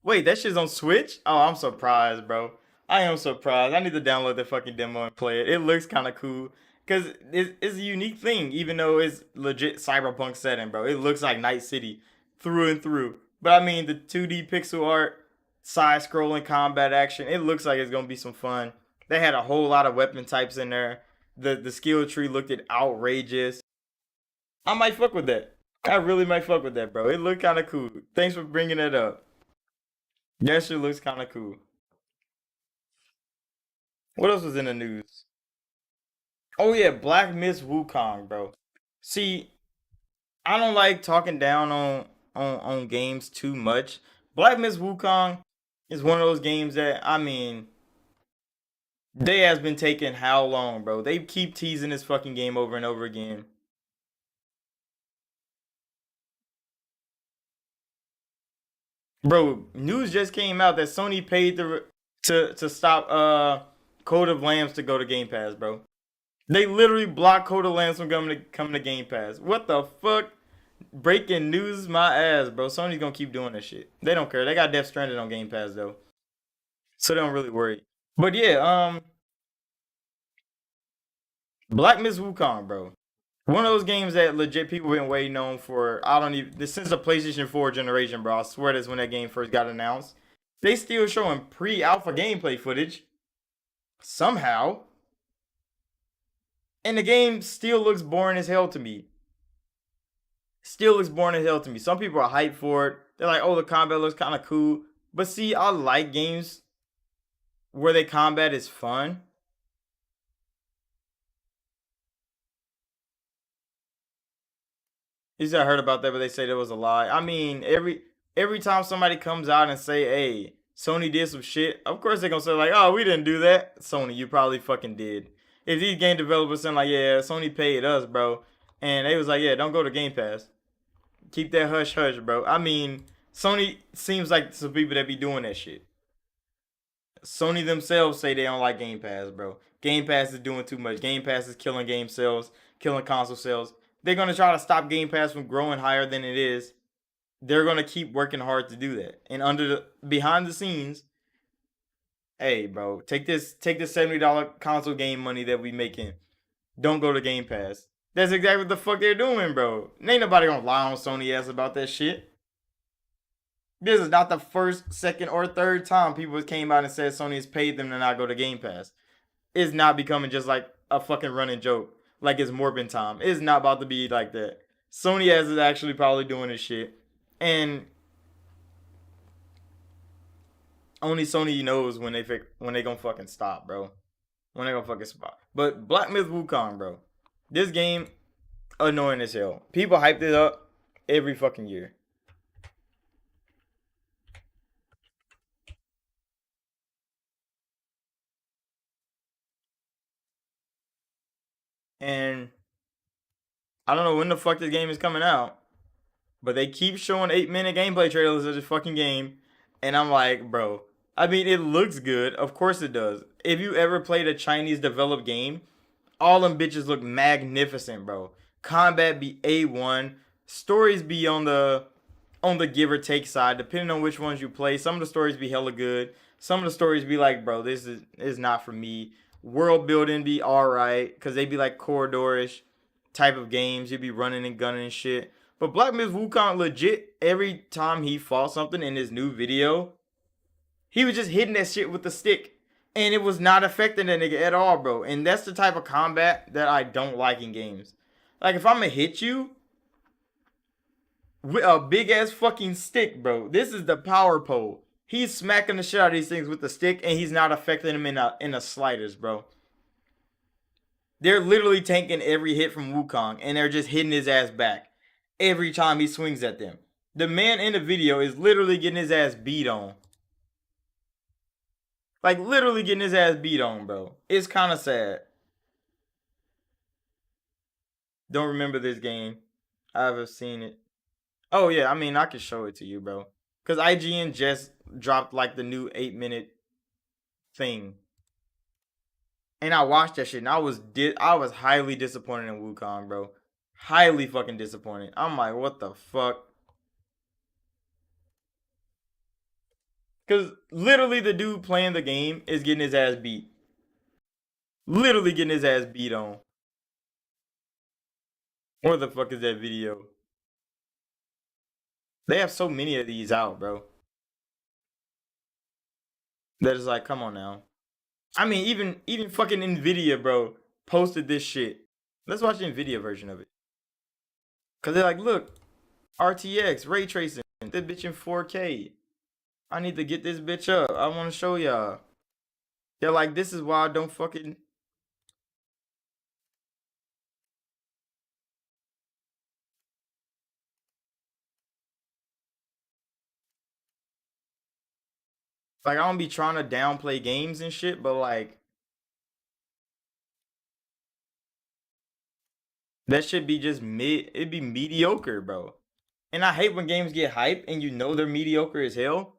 A: Wait, that shit's on Switch? Oh, I'm surprised, bro. I am surprised. I need to download the fucking demo and play it. It looks kind of cool. Because it's a unique thing, even though it's legit cyberpunk setting, bro. It looks like Night City through and through. But I mean, the 2D pixel art, side scrolling combat action, it looks like it's going to be some fun. They had a whole lot of weapon types in there. The skill tree looked outrageous. I might fuck with that. I really might fuck with that, bro. It looked kind of cool. Thanks for bringing it up. That shit looks kind of cool. What else was in the news? Oh yeah, Black Miss Wukong, bro. See, I don't like talking down on games too much. Black Miss Wukong is one of those games that I mean, they has been taking how long, bro? They keep teasing this fucking game over and over again. Bro, news just came out that Sony paid to stop Code of Lambs to go to Game Pass, bro. They literally blocked Lands from coming to Game Pass. What the fuck? Breaking news, my ass, bro. Sony's gonna keep doing this shit. They don't care. They got Death Stranded on Game Pass though, so they don't really worry. But yeah, Black Myth Wukong, bro. One of those games that legit people been waiting on for I don't even since the PlayStation 4 generation, bro. I swear that's when that game first got announced. They still showing pre-alpha gameplay footage somehow, and the game still looks boring as hell to me. Still looks boring as hell to me. Some people are hyped for it. They're like, "Oh, the combat looks kind of cool." But see, I like games where the combat is fun. You said I heard about that, but they say there was a lie. I mean, every time somebody comes out and say, "Hey, Sony did some shit," of course they're gonna say like, "Oh, we didn't do that." Sony, you probably fucking did. If these game developers saying like, "Yeah, Sony paid us, bro," and they was like, "Yeah, don't go to Game Pass. Keep that hush hush, bro." I mean, Sony seems like some people that be doing that shit. Sony themselves say they don't like Game Pass, bro. Game Pass is doing too much. Game Pass is killing game sales, killing console sales. They're gonna try to stop Game Pass from growing higher than it is. They're gonna keep working hard to do that. And under the behind the scenes, hey, bro, take this $70 console game money that we making. Don't go to Game Pass. That's exactly what the fuck they're doing, bro. Ain't nobody gonna lie on Sony ass about that shit. This is not the first, second, or third time people came out and said Sony has paid them to not go to Game Pass. It's not becoming just like a fucking running joke. Like it's Morbin time. It's not about to be like that. Sony has is actually probably doing this shit. And only Sony knows when they gonna fucking stop, bro. When they gonna fucking stop. But Black Myth Wukong, bro. This game annoying as hell. People hyped it up every fucking year. And I don't know when the fuck this game is coming out. But they keep showing 8-minute gameplay trailers of this fucking game. And I'm like, bro. I mean, it looks good. Of course it does. If you ever played a Chinese developed game, all them bitches look magnificent, bro. Combat be A1. Stories be on the give or take side, depending on which ones you play. Some of the stories be hella good. Some of the stories be like, bro, this is not for me. World building be alright, because they be like corridorish type of games. You be running and gunning and shit. But Black Myth Wukong legit, every time he fought something in his new video, he was just hitting that shit with the stick. And it was not affecting that nigga at all, bro. And that's the type of combat that I don't like in games. Like, if I'm gonna hit you with a big ass fucking stick, bro, this is the power pole. He's smacking the shit out of these things with the stick, and he's not affecting them in the slightest, bro. They're literally tanking every hit from Wukong, and they're just hitting his ass back every time he swings at them. The man in the video is literally getting his ass beat on. Like, literally getting his ass beat on, bro. It's kind of sad. Don't remember this game. I've seen it. Oh, yeah, I mean, I can show it to you, bro. Because IGN just dropped, like, the new 8-minute thing. And I watched that shit, and I was highly disappointed in Wukong, bro. Highly fucking disappointed. I'm like, what the fuck? Because literally the dude playing the game is getting his ass beat. Literally getting his ass beat on. What the fuck is that video? They have so many of these out, bro. That is like, come on now. I mean, even fucking Nvidia, bro, posted this shit. Let's watch the Nvidia version of it. Cause they're like, look, RTX ray tracing, this bitch in 4K. I need to get this bitch up. I want to show y'all. They're like, this is why I don't fucking like. I don't be trying to downplay games and shit, but like that should be just mid. It'd be mediocre, bro. And I hate when games get hype and you know they're mediocre as hell.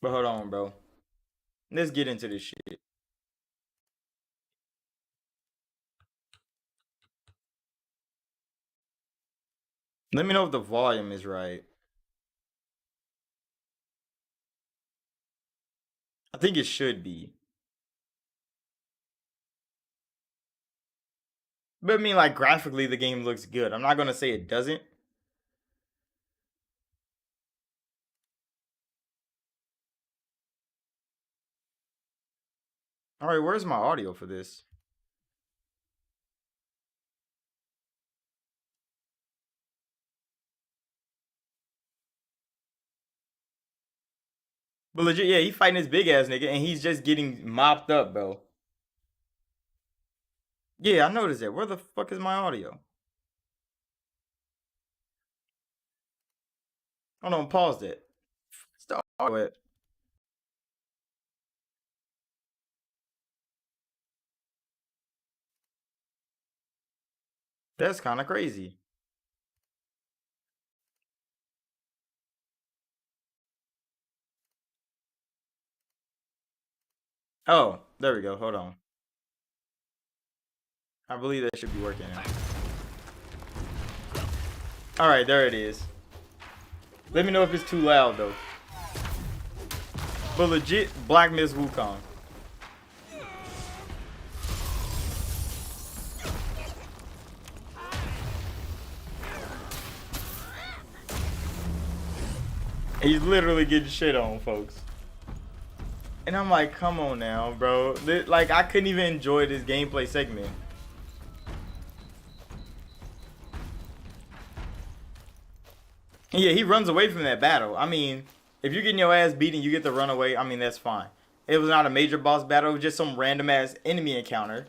A: But hold on, bro. Let's get into this shit. Let me know if the volume is right. I think it should be. But I mean, like, graphically, the game looks good. I'm not gonna say it doesn't. All right, where's my audio for this? But legit, yeah, he fighting this big ass nigga, and he's just getting mopped up, bro. Yeah, I noticed that. Where the fuck is my audio? Hold on, pause that. Stop it. That's kind of crazy. Oh, there we go. Hold on. I believe that should be working now. All right, there it is. Let me know if it's too loud though. But legit, Black Miss Wukong. He's literally getting shit on, folks. And I'm like, come on now, bro. Like, I couldn't even enjoy this gameplay segment. And yeah, he runs away from that battle. I mean, if you're getting your ass beat and you get to run away, I mean, that's fine. It was not a major boss battle. It was just some random ass enemy encounter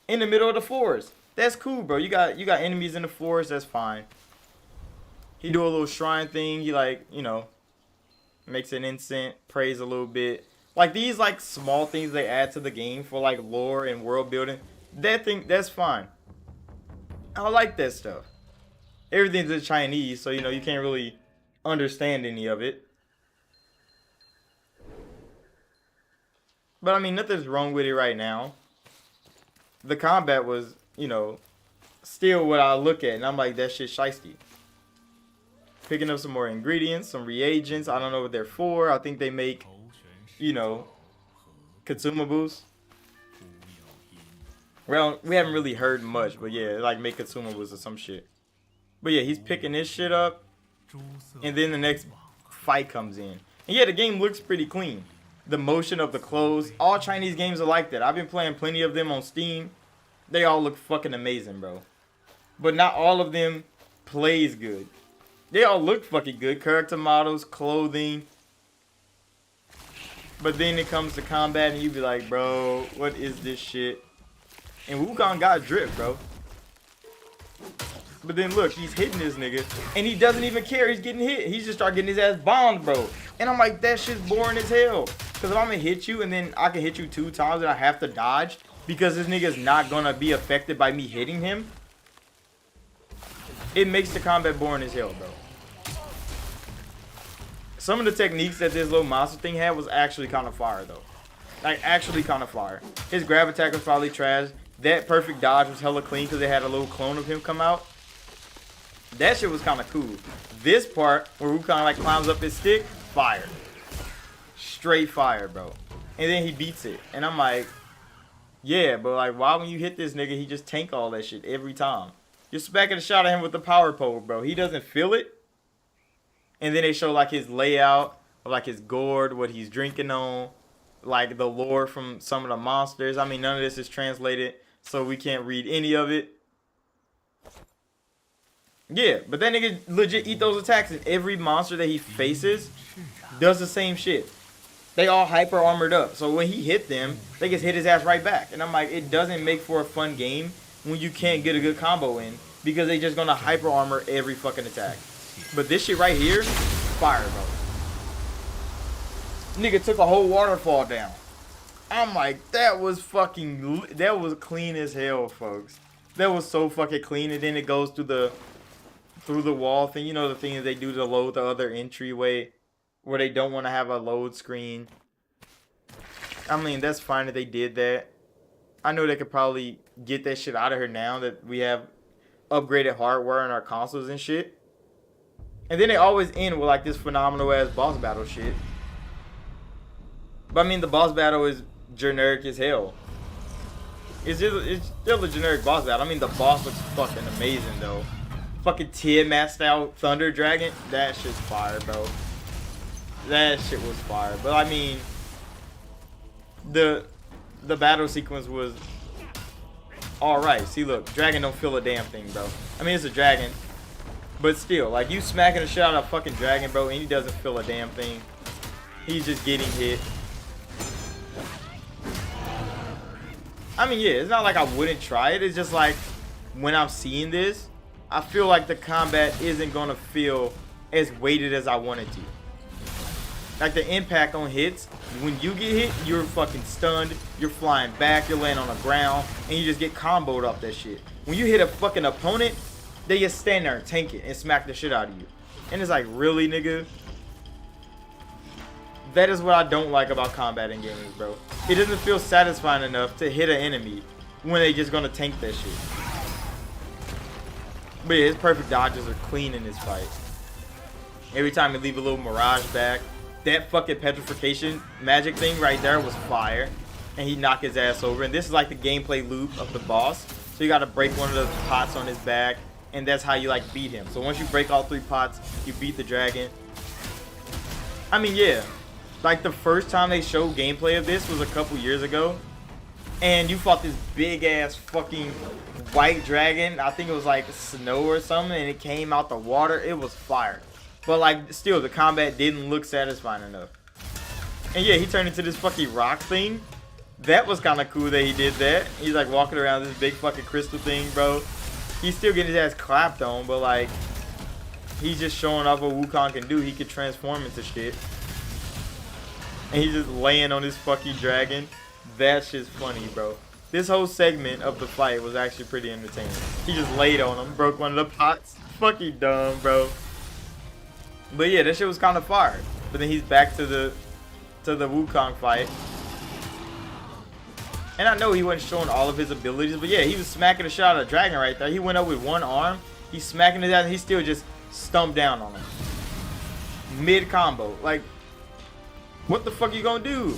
A: in the middle of the forest. That's cool, bro. You got enemies in the forest. That's fine. He do a little shrine thing. He, like, you know, makes an incense, prays a little bit. Like, these, like, small things they add to the game for, like, lore and world building. That's fine. I like that stuff. Everything's in Chinese, so, you know, you can't really understand any of it. But, I mean, nothing's wrong with it right now. The combat was, you know, still what I look at, and I'm like, that shit shiesty. Picking up some more ingredients, some reagents. I don't know what they're for. I think they make, you know, consumables. Well, we haven't really heard much, but yeah, like make consumables or some shit. But yeah, he's picking this shit up, and then the next fight comes in. And yeah, the game looks pretty clean. The motion of the clothes, all Chinese games are like that. I've been playing plenty of them on Steam. They all look fucking amazing, bro. But not all of them plays good. They all look fucking good. Character models, clothing. But then it comes to combat and you be like, bro, what is this shit? And Wukong got drip, bro. But then look, he's hitting this nigga. And he doesn't even care. He's getting hit. He just start getting his ass bombed, bro. And I'm like, that shit's boring as hell. Because if I'm going to hit you and then I can hit you 2 times and I have to dodge because this nigga's not going to be affected by me hitting him, it makes the combat boring as hell, bro. Some of the techniques that this little monster thing had was actually kind of fire, though. Like, actually kind of fire. His grab attack was probably trash. That perfect dodge was hella clean because they had a little clone of him come out. That shit was kind of cool. This part, where Wukong, like, climbs up his stick, fire. Straight fire, bro. And then he beats it. And I'm like, yeah, but, like, why when you hit this nigga, he just tank all that shit every time? You're smacking a shot at him with the power pole, bro. He doesn't feel it. And then they show like his layout of like his gourd, what he's drinking on, like the lore from some of the monsters. I mean, none of this is translated, so we can't read any of it. Yeah, but that nigga legit eat those attacks, and every monster that he faces does the same shit. They all hyper armored up, so when he hit them, they just hit his ass right back. And I'm like, it doesn't make for a fun game when you can't get a good combo in because they just gonna hyper armor every fucking attack. But this shit right here, fire, bro. Nigga took a whole waterfall down. I'm like, that was clean as hell, folks. That was so fucking clean. And then it goes through the wall thing. You know, the thing that they do to load the other entryway where they don't want to have a load screen. I mean, that's fine that they did that. I know they could probably get that shit out of here now that we have upgraded hardware on our consoles and shit. And then they always end with like this phenomenal ass boss battle shit. But I mean, the boss battle is generic as hell. It's still a generic boss battle. I mean, the boss looks fucking amazing though. Fucking Tiamat style Thunder Dragon. That shit's fire, bro. That shit was fire. But I mean, the battle sequence was alright. See, look, dragon don't feel a damn thing, bro. I mean, it's a dragon, but still, like, you smacking the shit out of a fucking dragon, bro, and he doesn't feel a damn thing. He's just getting hit. I mean, yeah, it's not like I wouldn't try it. It's just like, when I'm seeing this, I feel like the combat isn't gonna feel as weighted as I want it to. Like, the impact on hits, when you get hit, you're fucking stunned, you're flying back, you're laying on the ground, and you just get comboed off that shit. When you hit a fucking opponent, they just stand there and tank it and smack the shit out of you. And it's like, really, nigga? That is what I don't like about combat in games, bro. It doesn't feel satisfying enough to hit an enemy when they just gonna tank that shit. But yeah, his perfect dodges are clean in this fight. Every time you leave a little mirage back, that fucking petrification magic thing right there was fire. And he knocked his ass over. And this is like the gameplay loop of the boss. So you gotta break one of the pots on his back. And that's how you like beat him. So once you break all 3 pots, you beat the dragon. I mean, yeah. Like, the first time they showed gameplay of this was a couple years ago. And you fought this big ass fucking white dragon. I think it was like snow or something. And it came out the water. It was fire. But like, still, the combat didn't look satisfying enough. And yeah, he turned into this fucking rock thing. That was kind of cool that he did that. He's like walking around this big fucking crystal thing, bro. He's still getting his ass clapped on, but like, he's just showing off what Wukong can do. He could transform into shit. And he's just laying on this fucking dragon. That shit's funny, bro. This whole segment of the fight was actually pretty entertaining. He just laid on him, broke one of the pots. Fucking dumb, bro. But yeah, that shit was kind of fire. But then he's back to the Wukong fight. And I know he wasn't showing all of his abilities, but yeah, he was smacking the shit out of the dragon right there. He went up with one arm. He's smacking his ass, and he still just stumped down on him. Mid combo. Like, what the fuck you gonna do?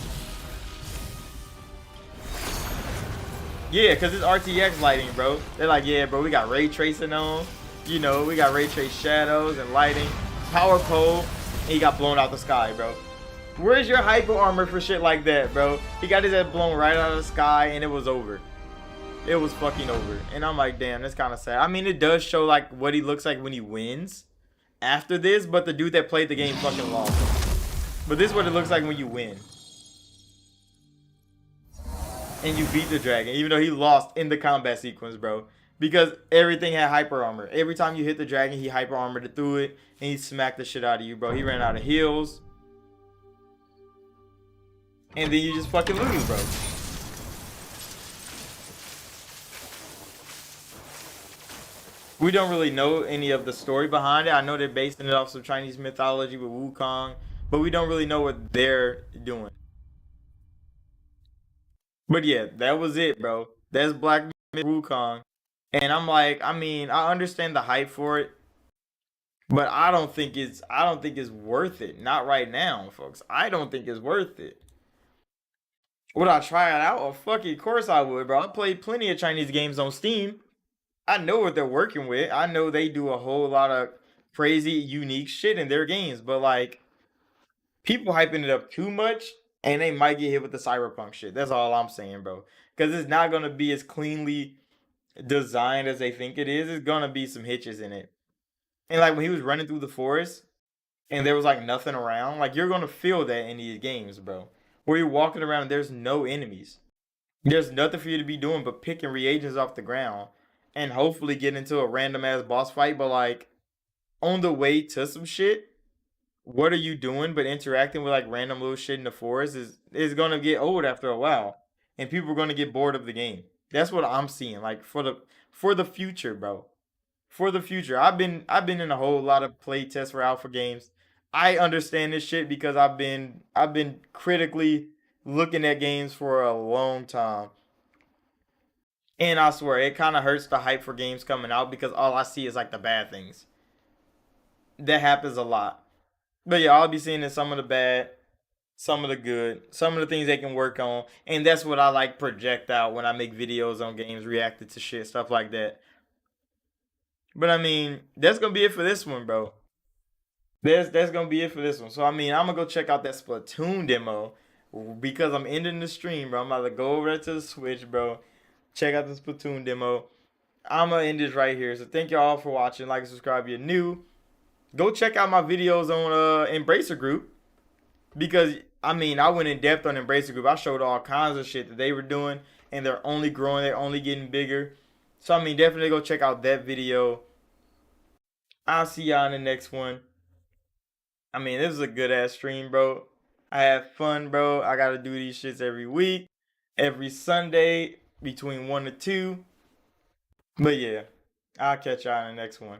A: Yeah, because it's RTX lighting, bro. They're like, yeah, bro, we got ray tracing on. You know, we got ray trace shadows and lighting. Power pole, and he got blown out the sky, bro. Where's your hyper armor for shit like that, bro? He got his head blown right out of the sky, and it was over. It was fucking over. And I'm like, damn, that's kind of sad. I mean, it does show like what he looks like when he wins after this, but the dude that played the game fucking lost. But this is what it looks like when you win. And you beat the dragon, even though he lost in the combat sequence, bro. Because everything had hyper armor. Every time you hit the dragon, he hyper armored it through it, and he smacked the shit out of you, bro. He ran out of heals. And then you just fucking lose, bro. We don't really know any of the story behind it. I know they're basing it off some Chinese mythology with Wukong, but we don't really know what they're doing. But yeah, that was it, bro. That's Black Myth Wukong. And I'm like, I mean, I understand the hype for it, but I don't think it's worth it. Not right now, folks. I don't think it's worth it. Would I try it out? Oh, fucking course I would, bro. I played plenty of Chinese games on Steam. I know what they're working with. I know they do a whole lot of crazy, unique shit in their games, but like, people hyping it up too much, and they might get hit with the cyberpunk shit. That's all I'm saying, bro. Because it's not gonna be as cleanly designed as they think it is. It's gonna be some hitches in it. And like when he was running through the forest, and there was like nothing around, like you're gonna feel that in these games, bro. Where you're walking around, and there's no enemies. There's nothing for you to be doing but picking reagents off the ground and hopefully get into a random ass boss fight. But like on the way to some shit, what are you doing but interacting with like random little shit in the forest is gonna get old after a while, and people are gonna get bored of the game. That's what I'm seeing. Like for the future, bro. For the future, I've been in a whole lot of play tests for alpha games. I understand this shit because I've been critically looking at games for a long time. And I swear, it kind of hurts the hype for games coming out because all I see is like the bad things. that happens a lot. But yeah, I'll be seeing some of the bad, some of the good, some of the things they can work on, and that's what I like project out when I make videos on games, reacted to shit, stuff like that. But I mean, that's gonna be it for this one, bro. That's gonna be it for this one. So I mean, I'm gonna go check out that Splatoon demo because I'm ending the stream, bro. I'm about to go over to the Switch, bro. Check out the Splatoon demo. I'm gonna end this right here. So thank y'all for watching. Like and subscribe if you're new. Go check out my videos on Embracer Group because I mean I went in depth on Embracer Group. I showed all kinds of shit that they were doing, and they're only growing. They're only getting bigger. So I mean, definitely go check out that video. I'll see y'all in the next one. I mean, this is a good ass stream, bro. I have fun, bro. I gotta do these shits every week, every Sunday between 1 to 2. But yeah, I'll catch y'all in the next one.